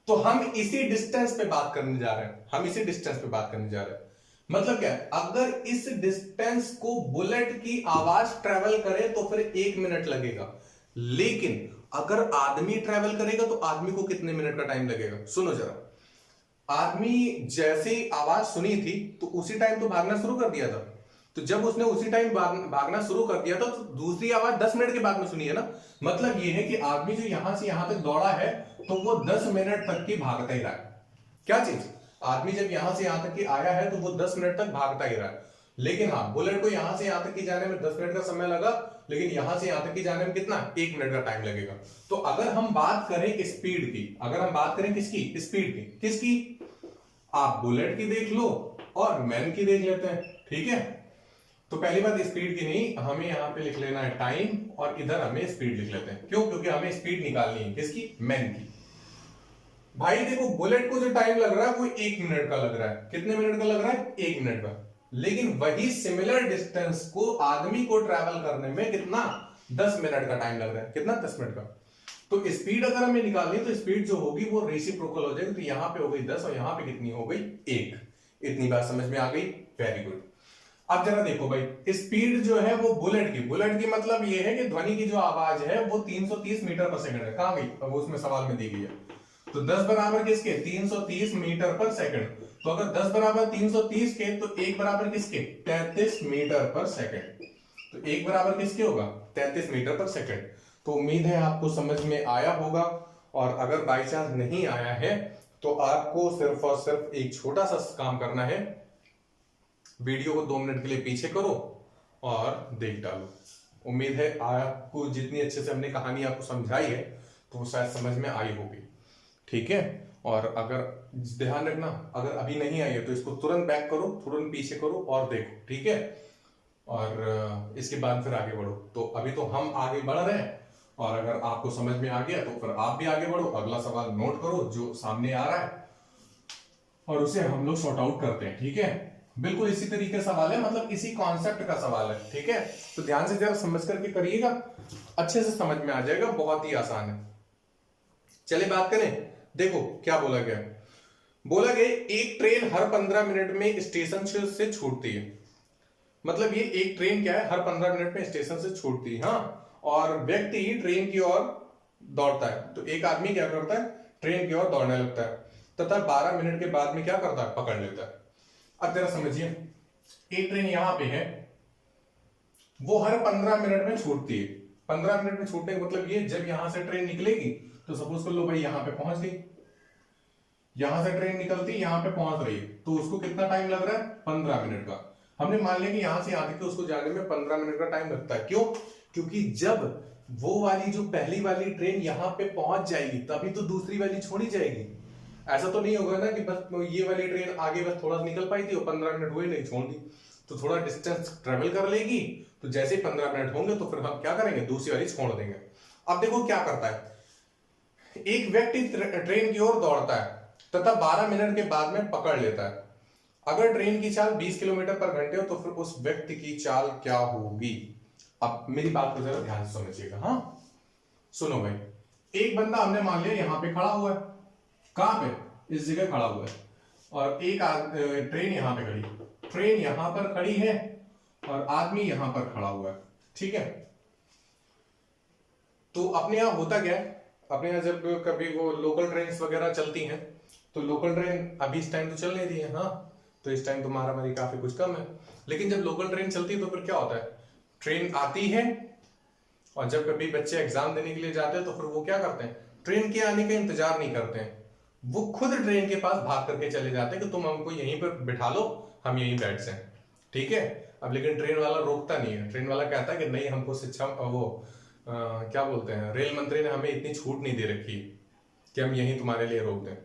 तो हम इसी डिस्टेंस पे बात करने जा रहे हैं, हम इसी डिस्टेंस पे बात करने जा रहे हैं। मतलब क्या है, अगर इस डिस्टेंस को बुलेट की आवाज ट्रेवल करे तो फिर 1 मिनट लगेगा, लेकिन अगर आदमी ट्रेवल करेगा तो आदमी को कितने मिनट का टाइम लगेगा? सुनो जरा, आदमी जैसे ही आवाज सुनी थी तो उसी टाइम तो भागना शुरू कर दिया था। तो जब उसने उसी टाइम भागना शुरू कर दिया था तो दूसरी आवाज 10 मिनट के बाद में सुनी है ना। मतलब यह है कि आदमी जो यहां से यहां तक दौड़ा है तो वो 10 मिनट तक की भागता ही रहा है। क्या चीज? आदमी जब यहां से यहां तक की आया है तो वो 10 मिनट तक भागता ही रहा है। लेकिन हाँ, बुलेट को यहां से यहां तक की जाने में 10 मिनट का समय लगा, लेकिन यहां से यहां तक की जाने में कितना? 1 मिनट का टाइम लगेगा। तो अगर हम बात करें स्पीड की, अगर हम बात करें किसकी? स्पीड की। किसकी? आप बुलेट की देख लो और मैन की देख लेते हैं, ठीक है। तो पहली बात स्पीड की नहीं, हमें यहां पे लिख लेना है टाइम, और इधर हमें स्पीड लिख लेते हैं। क्यों? क्योंकि हमें स्पीड निकालनी है। किसकी? मैन की। भाई देखो, बुलेट को जो टाइम लग रहा है वो 1 मिनट का लग रहा है। कितने मिनट का लग रहा है? 1 मिनट का। लेकिन वही सिमिलर डिस्टेंस को आदमी को ट्रैवल करने में कितना? 10 मिनट का टाइम लग रहा है। कितना? 10 मिनट का। तो स्पीड अगर हमें निकालनी है तो स्पीड जो होगी वो रेसिप्रोकल हो जाएगी। तो यहां पे हो गई 10 और यहां पे कितनी हो गई? 1। इतनी बात समझ में आ गई? Very good. अब जरा देखो भाई, स्पीड जो है वो बुलेट की मतलब ये है कि ध्वनि की जो आवाज है वो 330 मीटर पर सेकंड है। कहां गई? अब उसमें सवाल में दी गई है। तो 10 बराबर किसके? 330 मीटर पर सेकंड। तो अगर 10 बराबर 330 के तो 1 बराबर किसके? 33 मीटर पर सेकंड। तो 1 बराबर किसके होगा? 33 मीटर पर सेकंड। तो उम्मीद है आपको समझ में आया होगा, और अगर बाई चांस नहीं आया है तो आपको सिर्फ और सिर्फ एक छोटा सा काम करना है, वीडियो को 2 मिनट के लिए पीछे करो और देख डालो। उम्मीद है आपको जितनी अच्छे से हमने कहानी आपको समझाई है तो वो शायद समझ में आई होगी, ठीक है। और अगर ध्यान रखना, अगर अभी नहीं आई है तो इसको तुरंत बैक करो, तुरंत पीछे करो और देखो, ठीक है। और इसके बाद फिर आगे बढ़ो। तो अभी तो हम आगे बढ़ रहे हैं, और अगर आपको समझ में आ गया तो फिर आप भी आगे बढ़ो। अगला सवाल नोट करो जो सामने आ रहा है और उसे हम लोग सॉर्ट आउट करते हैं, ठीक है। बिल्कुल इसी तरीके का सवाल है, मतलब इसी कॉन्सेप्ट का सवाल है, ठीक है। तो ध्यान से जरा समझ करके करिएगा, अच्छे से समझ में आ जाएगा, बहुत ही आसान है। चलिए बात करें। देखो क्या बोला गया। बोला गया एक ट्रेन हर 15 मिनट में स्टेशन से छूटती है। मतलब ये एक ट्रेन क्या है, हर 15 मिनट में स्टेशन से छूटती है, हाँ। और व्यक्ति ट्रेन की ओर दौड़ता है। तो एक आदमी क्या करता है? ट्रेन की ओर दौड़ने लगता है तथा 12 मिनट के बाद में क्या करता है? पकड़ लेता है। अब जरा समझिए, एक ट्रेन यहां पे है, वो हर 15 मिनट में छूटती है। 15 मिनट में छूटने का मतलब ये, जब यहां से ट्रेन निकलेगी तो सपोज कर लो भाई यहां पे पहुंच गई, यहां से ट्रेन निकलती यहां पे पहुंच रही है, तो उसको कितना टाइम लग रहा है? 15 मिनट का। हमने मान लिया कि यहां से यहां तक उसको जाने में 15 मिनट का टाइम लगता है। क्यों? क्योंकि जब वो वाली जो पहली वाली ट्रेन यहां पे पहुंच जाएगी तभी तो दूसरी वाली छोड़ी जाएगी। ऐसा तो नहीं होगा ना कि बस ये वाली ट्रेन आगे बस थोड़ा निकल पाई थी और 15 मिनट हुए नहीं छोड़ दी, तो थोड़ा डिस्टेंस ट्रेवल कर लेगी, तो जैसे ही 15 मिनट होंगे तो फिर हम क्या करेंगे? दूसरी वाली छोड़ देंगे। अब देखो क्या करता है, एक व्यक्ति ट्रेन की ओर दौड़ता है तथा 12 मिनट के बाद में पकड़ लेता है। अगर ट्रेन की चाल 20 किलोमीटर पर घंटे हो तो फिर उस व्यक्ति की चाल क्या होगी? अब मेरी बात को जरा ध्यान से समझिएगा। हाँ सुनो भाई, एक बंदा हमने मान लिया यहां पे खड़ा हुआ है, कहां पे? इस जगह खड़ा हुआ है, और एक ट्रेन यहां पे खड़ी, ट्रेन यहां पर खड़ी है और आदमी यहां पर खड़ा हुआ है, ठीक है। तो अपने यहां होता क्या है, अपने यहां जब कभी वो लोकल ट्रेन वगैरह चलती हैं तो लोकल ट्रेन अभी इस टाइम तो चल नहीं रही है, हाँ तो इस टाइम तो मारामारी काफी कुछ कम है, लेकिन जब लोकल ट्रेन चलती है तो फिर क्या होता है, ट्रेन आती है और जब कभी बच्चे एग्जाम देने के लिए जाते हैं तो फिर वो क्या करते हैं, ट्रेन के आने का इंतजार नहीं करते हैं, वो खुद ट्रेन के पास भाग करके चले जाते हैं कि तुम हमको यहीं पर बिठा लो, हम यहीं बैठ जाएं, ठीक है। अब लेकिन ट्रेन वाला रोकता नहीं है, ट्रेन वाला कहता है कि नहीं, हमको शिक्षा वो क्या बोलते हैं, रेल मंत्री ने हमें इतनी छूट नहीं दे रखी कि हम यहीं तुम्हारे लिए रोक दें।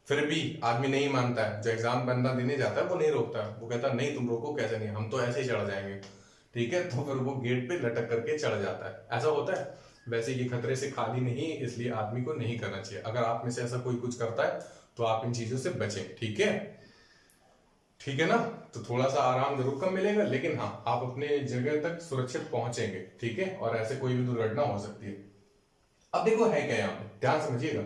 फिर भी आदमी नहीं मानता है, जो एग्जाम बंदा देने जाता है वो नहीं रोकता है, वो कहता है नहीं तुम रोको, कैसे नहीं, हम तो ऐसे ही चढ़ जाएंगे, ठीक है। तो फिर वो गेट पे लटक करके चढ़ जाता है, ऐसा होता है। वैसे ये खतरे से खाली नहीं, इसलिए आदमी को नहीं करना चाहिए। अगर आप में से ऐसा कोई कुछ करता है तो आप इन चीजों से बचें, ठीक है, ठीक है ना। तो थोड़ा सा आराम जरूर कम मिलेगा, लेकिन हाँ आप अपने जगह तक सुरक्षित पहुंचेंगे, ठीक है, और ऐसे कोई भी दुर्घटना हो सकती है। अब देखो है क्या यहाँ पे, ध्यान समझिएगा।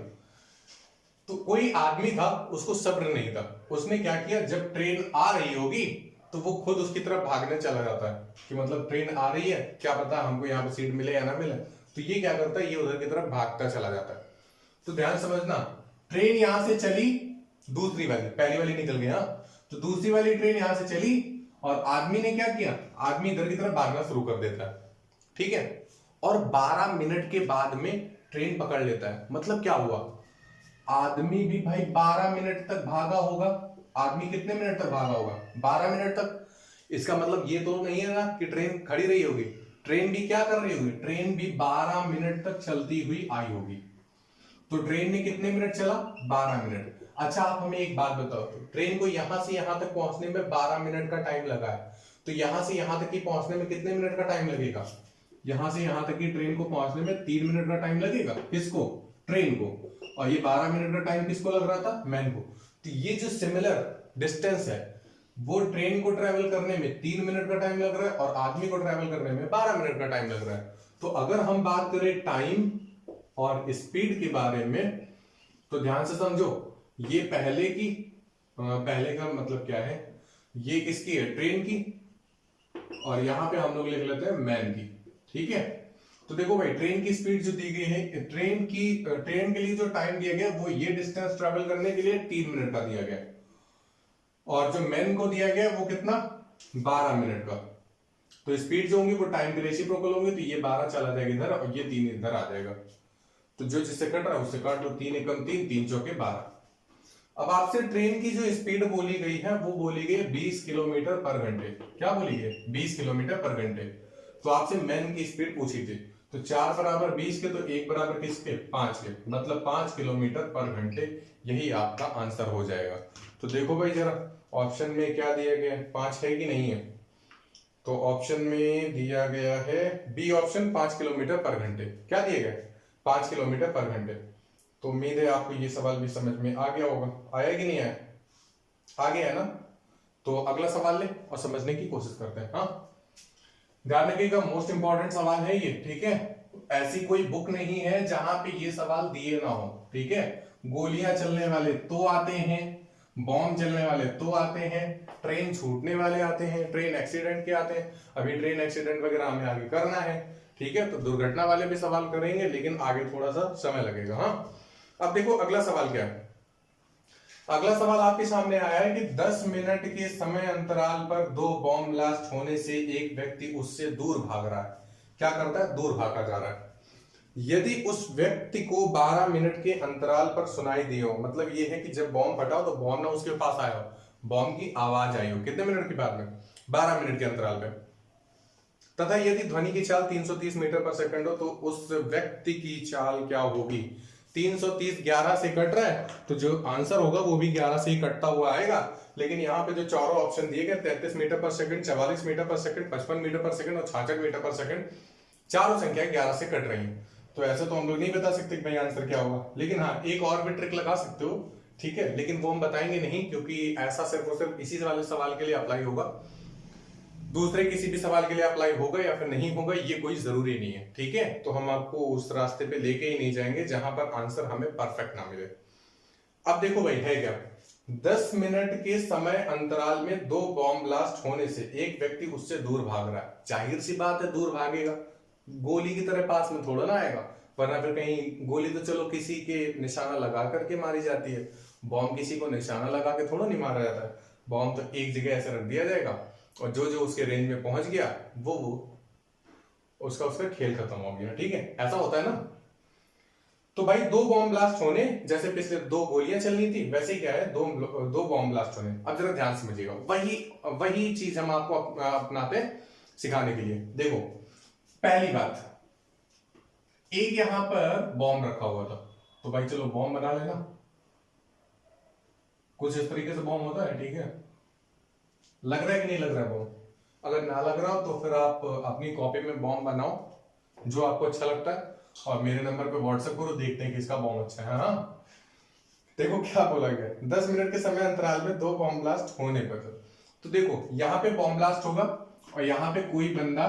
तो कोई आदमी था, उसको सब्र नहीं था, उसने क्या किया, जब ट्रेन आ रही होगी तो वो खुद उसकी तरफ भागने चला जाता है कि मतलब ट्रेन आ रही है, क्या पता हमको यहाँ पे सीट मिले या ना मिले, तो ये क्या करता है, ये उधर की तरफ भागता चला जाता है। तो ध्यान समझना, ट्रेन यहां से चली, दूसरी वाली, पहली वाली निकल गई, हाँ, तो दूसरी वाली ट्रेन यहां से चली और आदमी ने क्या किया, आदमी इधर की तरफ भागना शुरू कर देता है, ठीक है, और 12 मिनट के बाद में ट्रेन पकड़ लेता है। मतलब क्या हुआ, आदमी भी भाई 12 मिनट तक भागा होगा, आदमी कितने मिनट तक भागा होगा, 12 मिनट तक। इसका मतलब ये तो नहीं है ना कि ट्रेन खड़ी रही होगी, ट्रेन भी क्या कर रही होगी, ट्रेन भी 12 मिनट तक चलती हुई आई होगी। तो ट्रेन ने कितने मिनट चला, 12 मिनट। अच्छा आप हमें एक बात बताओ, ट्रेन को यहां से यहां तक पहुंचने में 12 मिनट का टाइम लगा है, तो यहां से यहां तक ही पहुंचने में कितने मिनट का टाइम लगेगा, यहां से यहां तक की ट्रेन को पहुंचने में 3 मिनट का टाइम लगेगा, किसको, ट्रेन को, और ये 12 मिनट का टाइम किसको लग रहा था, मैन को। तो ये जो सिमिलर डिस्टेंस है वो ट्रेन को ट्रेवल करने में 3 मिनट का टाइम लग रहा है और आदमी को ट्रेवल करने में 12 मिनट का टाइम लग रहा है। तो अगर हम बात करें टाइम और स्पीड के बारे में तो ध्यान से समझो, ये पहले की, पहले का मतलब क्या है, ये किसकी है, ट्रेन की, और यहां पे हम लोग लिख लेते हैं मैन की, ठीक है। तो देखो भाई ट्रेन की स्पीड जो दी गई है, ट्रेन के लिए जो टाइम दिया गया वो ये डिस्टेंस ट्रेवल करने के लिए 3 मिनट का दिया गया, और जो मैन को दिया गया वो कितना, 12 मिनट का। तो स्पीड जो होंगी वो टाइम के रेसिप्रोकल होंगे, तो ये 12 चला जाएगा इधर और ये 3 इधर आ जाएगा, तो जो जिससे कट रहा है उससे काट लो, 3 एकम 3, 3 चौके 12। अब आपसे ट्रेन की जो स्पीड बोली गई है वो बोली गई 20 किलोमीटर पर घंटे, क्या बोली गई, 20 किलोमीटर पर घंटे। तो आपसे मैन की स्पीड पूछी थी, तो 4 बराबर 20 के, तो 1 बराबर किसके, 5 के, मतलब 5 किलोमीटर पर घंटे, यही आपका आंसर हो जाएगा। तो देखो भाई जरा ऑप्शन में क्या दिया गया है, 5 है कि नहीं है, तो ऑप्शन में दिया गया है बी ऑप्शन, 5 किलोमीटर पर घंटे, क्या दिया गया, 5 किलोमीटर पर घंटे। तो उम्मीद है आपको ये सवाल भी समझ में आ गया होगा, आया कि नहीं आया, आ गया है ना। तो अगला सवाल ले और समझने की कोशिश करते हैं। हाँ ध्यान रखिएगा, मोस्ट इंपॉर्टेंट सवाल है ये, ठीक है, ऐसी कोई बुक नहीं है जहां पे ये सवाल दिए ना हो, ठीक है। गोलियां चलने वाले तो आते हैं, बॉम्ब चलने वाले तो आते हैं, ट्रेन छूटने वाले आते हैं, ट्रेन एक्सीडेंट के आते हैं, अभी ट्रेन एक्सीडेंट वगैरह हमें आगे करना है, ठीक है। तो दुर्घटना वाले भी सवाल करेंगे लेकिन आगे थोड़ा सा समय लगेगा। हाँ अब देखो अगला सवाल क्या है, अगला सवाल आपके सामने आया है कि 10 मिनट के समय अंतराल पर 2 बॉम्ब ब्लास्ट होने से एक व्यक्ति उससे दूर भाग रहा है। क्या करता है? दूर भागा जा रहा है। यदि उस व्यक्ति को 12 मिनट के अंतराल पर सुनाई दी हो, मतलब यह है कि जब बॉम्ब फटा हो तो बॉम्ब ना उसके पास आया हो, बॉम्ब की आवाज आई हो, कितने मिनट के बाद में? 12 मिनट के अंतराल पे, तथा यदि ध्वनि की चाल 330 मीटर पर सेकंड हो, तो उस व्यक्ति की चाल क्या होगी? 330 11 से कट रहा है, तो जो आंसर होगा वो भी 11 से ही कटता हुआ आएगा। लेकिन यहाँ पे जो चारों ऑप्शन दिए गए 33 मीटर पर सेकंड, 44 मीटर पर सेकंड, 55 मीटर पर सेकंड और 66 मीटर पर सेकंड, चारों संख्याएं 11 से कट रही हैं। तो ऐसे तो हम लोग नहीं बता सकते कि भाई आंसर क्या होगा, लेकिन हाँ एक और भी ट्रिक लगा सकते हो, ठीक है, लेकिन वो हम बताएंगे नहीं, क्योंकि ऐसा सिर्फ और सिर्फ इसी वाले सवाल के लिए अप्लाई होगा। दूसरे किसी भी सवाल के लिए अप्लाई होगा या फिर नहीं होगा ये कोई जरूरी नहीं है, ठीक है। तो हम आपको उस रास्ते पे लेके ही नहीं जाएंगे जहां पर आंसर हमें परफेक्ट ना मिले। अब देखो भाई है क्या, 10 मिनट के समय अंतराल में 2 बॉम्ब ब्लास्ट होने से एक व्यक्ति उससे दूर भाग रहा है। जाहिर सी बात है दूर भागेगा, गोली की तरह पास में थोड़ा ना आएगा, वरना फिर कहीं गोली तो चलो किसी के निशाना लगा करके मारी जाती है, बॉम्ब किसी को निशाना लगा के थोड़ा नहीं मारा जाता है। बॉम्ब तो एक जगह ऐसे रख दिया जाएगा और जो जो उसके रेंज में पहुंच गया वो उसका खेल खत्म हो गया, ठीक है, ऐसा होता है ना। तो भाई 2 बॉम्ब ब्लास्ट होने, जैसे पिछले 2 गोलियां चलनी थी वैसे ही क्या है, दो बॉम्ब ब्लास्ट होने। अब जरा ध्यान समझिएगा, वही चीज हम आपको अपनाते सिखाने के लिए। देखो पहली बात, एक यहां पर बॉम्ब रखा हुआ था, तो भाई चलो बॉम्ब बना लेना, कुछ इस तरीके से बॉम्ब होता है, ठीक है। लग रहा है कि नहीं लग रहा है बॉम्ब? अगर ना लग रहा हो तो फिर आप अपनी कॉपी में बॉम्ब बनाओ जो आपको अच्छा लगता है और मेरे नंबर पे व्हाट्सएप करो, देखते हैं किसका बॉम्ब अच्छा है। हाँ देखो क्या बोला गया, 10 मिनट के समय अंतराल में 2 बॉम्ब ब्लास्ट होने पर। तो देखो यहाँ पे बॉम्ब ब्लास्ट होगा और यहाँ पे कोई बंदा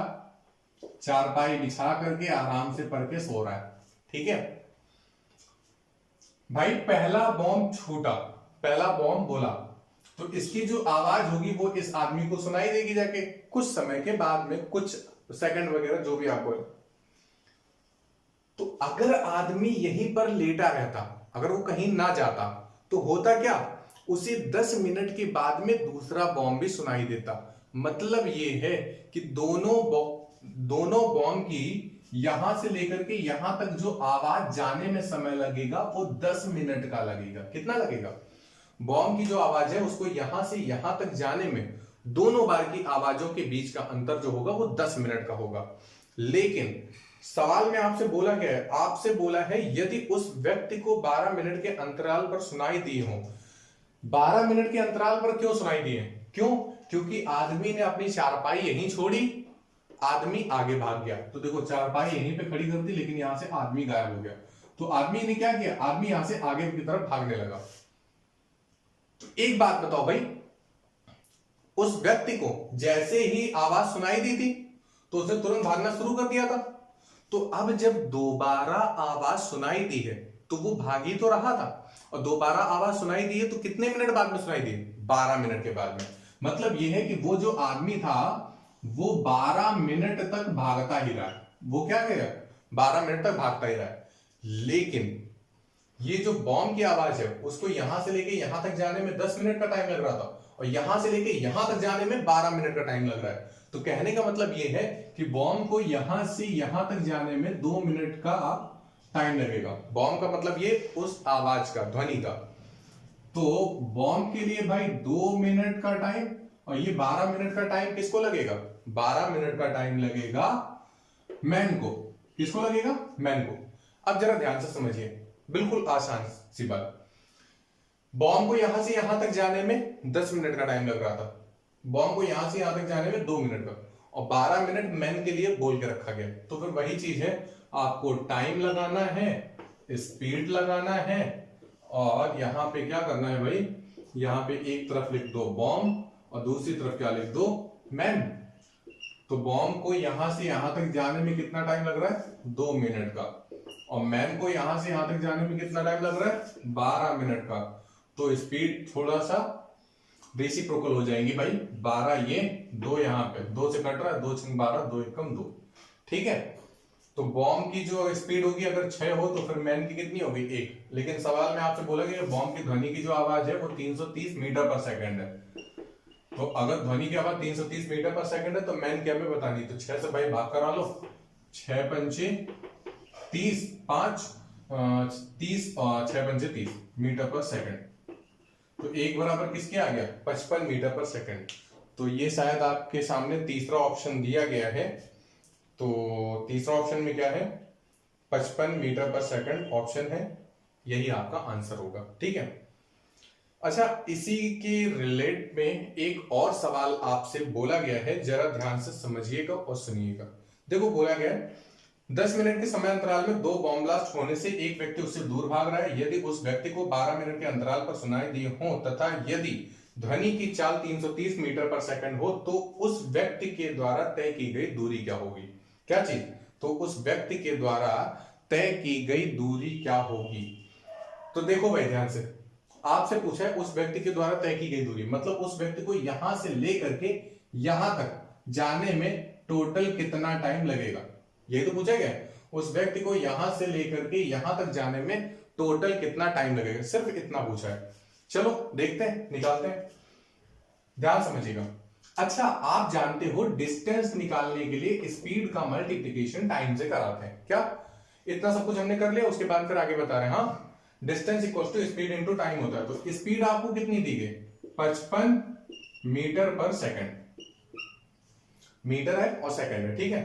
चारपाई बिछा करके आराम से पढ़ के सो रहा है, ठीक है भाई। पहला बॉम्ब छूटा, पहला बॉम्ब बोला, तो इसकी जो आवाज होगी वो इस आदमी को सुनाई देगी जाके कुछ समय के बाद में, कुछ सेकंड वगैरह जो भी आप बोले। तो अगर आदमी यहीं पर लेटा रहता, अगर वो कहीं ना जाता, तो होता क्या, उसे 10 मिनट के बाद में दूसरा बॉम्ब भी सुनाई देता। मतलब ये है कि दोनों बॉम्ब की यहां से लेकर के यहां तक जो आवाज जाने में समय लगेगा वो 10 मिनट का लगेगा। कितना लगेगा? बॉम्ब की जो आवाज है उसको यहां से यहां तक जाने में दोनों बार की आवाजों के बीच का अंतर जो होगा वो 10 मिनट का होगा। लेकिन सवाल में आपसे बोला गया है, आपसे बोला है यदि उस व्यक्ति को 12 मिनट के अंतराल पर सुनाई दिए हो। 12 मिनट के अंतराल पर क्यों सुनाई दिए? क्यों? क्योंकि आदमी ने अपनी चारपाई यहीं छोड़ी, आदमी आगे भाग गया। तो देखो चारपाई यहीं पे खड़ी कर दी, लेकिन यहां से आदमी गायब हो गया। तो आदमी ने क्या किया, आदमी यहां से आगे की तरफ भागने लगा। तो एक बात बताओ भाई, उस व्यक्ति को जैसे ही आवाज सुनाई दी थी तो उसने तुरंत भागना शुरू कर दिया था। तो अब जब दोबारा आवाज सुनाई दी है तो वो भाग ही तो रहा था, और दोबारा आवाज सुनाई दी है तो कितने मिनट बाद में सुनाई दी? 12 मिनट के बाद में। मतलब यह है कि वो जो आदमी था वो 12 मिनट तक भागता ही रहा। वो क्या करेगा? 12 मिनट तक भागता ही रहा। लेकिन ये जो बॉम्ब की आवाज है उसको यहां से लेके यहां तक जाने में 10 मिनट का टाइम लग रहा था, और यहां से लेके यहां तक जाने में 12 मिनट का टाइम लग रहा है। तो कहने का मतलब ये है कि बॉम्ब को यहां से यहां तक जाने में 2 मिनट का टाइम लगेगा। बॉम्ब का मतलब ये उस आवाज का, ध्वनि का। तो बॉम्ब के लिए भाई 2 मिनट का टाइम, और ये 12 मिनट का टाइम किसको लगेगा? 12 मिनट का टाइम लगेगा मैन को। किसको लगेगा? मैन को। अब जरा ध्यान से समझिए, बिल्कुल आसान सी बात। बॉम्ब को यहां से यहां तक जाने में 10 मिनट का टाइम लग रहा था, बॉम्ब को यहां से यहां तक जाने में 2 मिनट का, और 12 मिनट मैन के लिए बोल के रखा गया। तो फिर वही चीज है, आपको टाइम लगाना है, स्पीड लगाना है, और यहां पे क्या करना है भाई, यहां पे एक तरफ लिख दो बॉम्ब और दूसरी तरफ क्या लिख दो? मैन। तो बॉम्ब को यहां से यहां तक जाने में कितना टाइम लग रहा है? 2 मिनट का, और मैन को यहां से यहां तक जाने में कितना टाइम लग रहा है? 12 मिनट का। तो स्पीड थोड़ा सा रेसिप्रोकल हो जाएंगी भाई, 12 ये, 2 यहां पे, 2 से कट रहा है, 2 6 12, 2 1 2, ठीक है। तो बॉम्ब की जो स्पीड होगी अगर 6 हो तो फिर मैन की कितनी होगी 1। लेकिन सवाल में आपसे बोला कि बॉम्ब की ध्वनि की जो आवाज है वो 330 मीटर पर सेकंड है। तो अगर ध्वनि की आवाज 330 मीटर पर सेकंड है तो मैन क्या में बतानी, तो 6 से भाई भाग करा लो, 6 पंचे 30, 5 30 और 6 पंचे 30 मीटर पर सेकंड। तो एक बराबर किसके आ गया 55 मीटर पर सेकंड। तो ये शायद आपके सामने तीसरा ऑप्शन दिया गया है। तो तीसरा ऑप्शन में क्या है 55 मीटर पर सेकंड ऑप्शन है, यही आपका आंसर होगा। ठीक है। अच्छा, इसी के रिलेट में एक और सवाल आपसे बोला गया है, जरा ध्यान से समझिएगा और सुनिएगा। देखो बोला गया है 10 मिनट के समय अंतराल में 2 बॉम्ब ब्लास्ट होने से एक व्यक्ति उससे दूर भाग रहा है। यदि उस व्यक्ति को 12 मिनट के अंतराल पर सुनाई दिए हो तथा यदि ध्वनि की चाल 330 मीटर पर सेकंड हो तो उस व्यक्ति के द्वारा तय की गई दूरी क्या होगी। क्या चीज, तो उस व्यक्ति के द्वारा तय की गई दूरी क्या होगी। तो देखो भाई ध्यान से, आपसे पूछा है उस व्यक्ति के द्वारा तय की गई दूरी, मतलब उस व्यक्ति को यहां से लेकर के यहां तक जाने में टोटल कितना टाइम लगेगा, यही तो पूछा गया। उस व्यक्ति को यहां से लेकर के यहां तक जाने में टोटल कितना टाइम लगेगा, सिर्फ इतना पूछा है। चलो देखते हैं, निकालते हैं, ध्यान समझिएगा। अच्छा, आप जानते हो डिस्टेंस निकालने के लिए स्पीड का मल्टीप्लिकेशन टाइम से कराते हैं क्या। इतना सब कुछ हमने कर लिया, उसके बाद फिर आगे बता रहे हैं। हाँ, distance equal to speed into time होता है। तो स्पीड आपको कितनी दी गई 55 मीटर पर सेकंड, मीटर है और सेकंड है। ठीक है।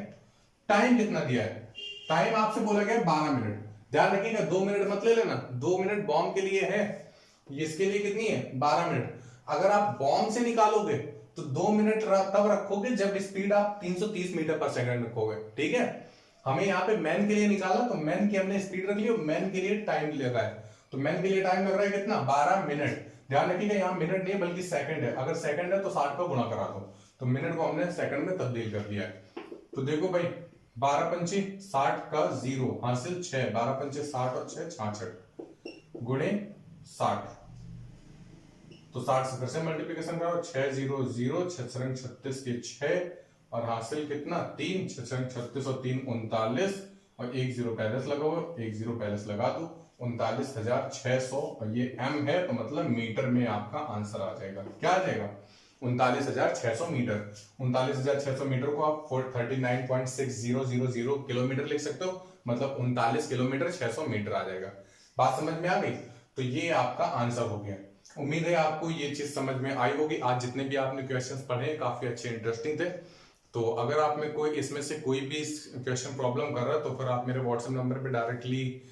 टाइम कितना दिया है, टाइम आपसे बोला गया 12 मिनट। ध्यान रखिएगा 2 मिनट मत ले लेना, 2 मिनट बॉम्ब के लिए है, इसके लिए कितनी है 12 मिनट। अगर आप बॉम्ब से निकालोगे तो 2 मिनट तब रखोगे जब स्पीड आप 330 मीटर पर सेकंड रखोगे। ठीक है। हमें यहाँ पे मैन के लिए निकाला तो मैन की हमने स्पीड रख ली और मैन के लिए टाइम लगा है। तो मैन के लिए टाइम लग रहा है कितना 12 मिनट। ध्यान रखिएगा यहाँ मिनट नहीं है बल्कि सेकंड है। अगर सेकंड है तो 60 पर गुणा करा दो, तो मिनट को हमने सेकंड में तब्दील कर दिया है। तो देखो भाई 12 पंचे 60 का 0 हासिल 6, 12 पंचे 60 और 6 66 गुणे 60। तो 60 से फिर से मल्टीप्लिकेशन करो, 6 0 0 6 36 के 6 और हासिल कितना 3, 6 36 और 3 39 और 1 0 पहले लगा हुआ, 1 0 पहले लगा दो, 39,600 और ये m है तो मतलब मीटर में आपका आंसर आ जाएगा। क्या आ जाएगा 39,600 मीटर। 39,600 मीटर को आप 39.6000 किलोमीटर लिख सकते हो, मतलब 39 किलोमीटर 600 मीटर आ जाएगा। बात समझ में आ गई। तो ये आपका आंसर हो गया। उम्मीद है आपको ये चीज समझ में आई होगी। आज जितने भी आपने क्वेश्चंस पढ़े काफी अच्छे इंटरेस्टिंग थे। तो अगर आप में कोई इसमें से कोई भी क्वेश्चन प्रॉब्लम कर रहा है तो फिर आप मेरे व्हाट्सएप नंबर पे डायरेक्टली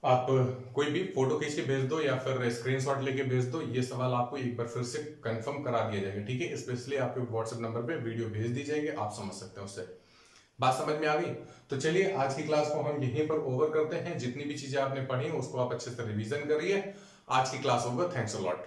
आप कोई भी फोटो खींच के भेज दो या फिर स्क्रीनशॉट लेके भेज दो। ये सवाल आपको एक बार फिर से कंफर्म करा दिया जाएगा। ठीक है। स्पेशली आपके व्हाट्सएप नंबर पे वीडियो भेज दी जाएगी, आप समझ सकते हैं उससे। बात समझ में आ गई। तो चलिए आज की क्लास को हम यहीं पर ओवर करते हैं। जितनी भी चीजें आपने पढ़ी उसको आप अच्छे से रिवीजन करिए। आज की class over. Thanks a lot.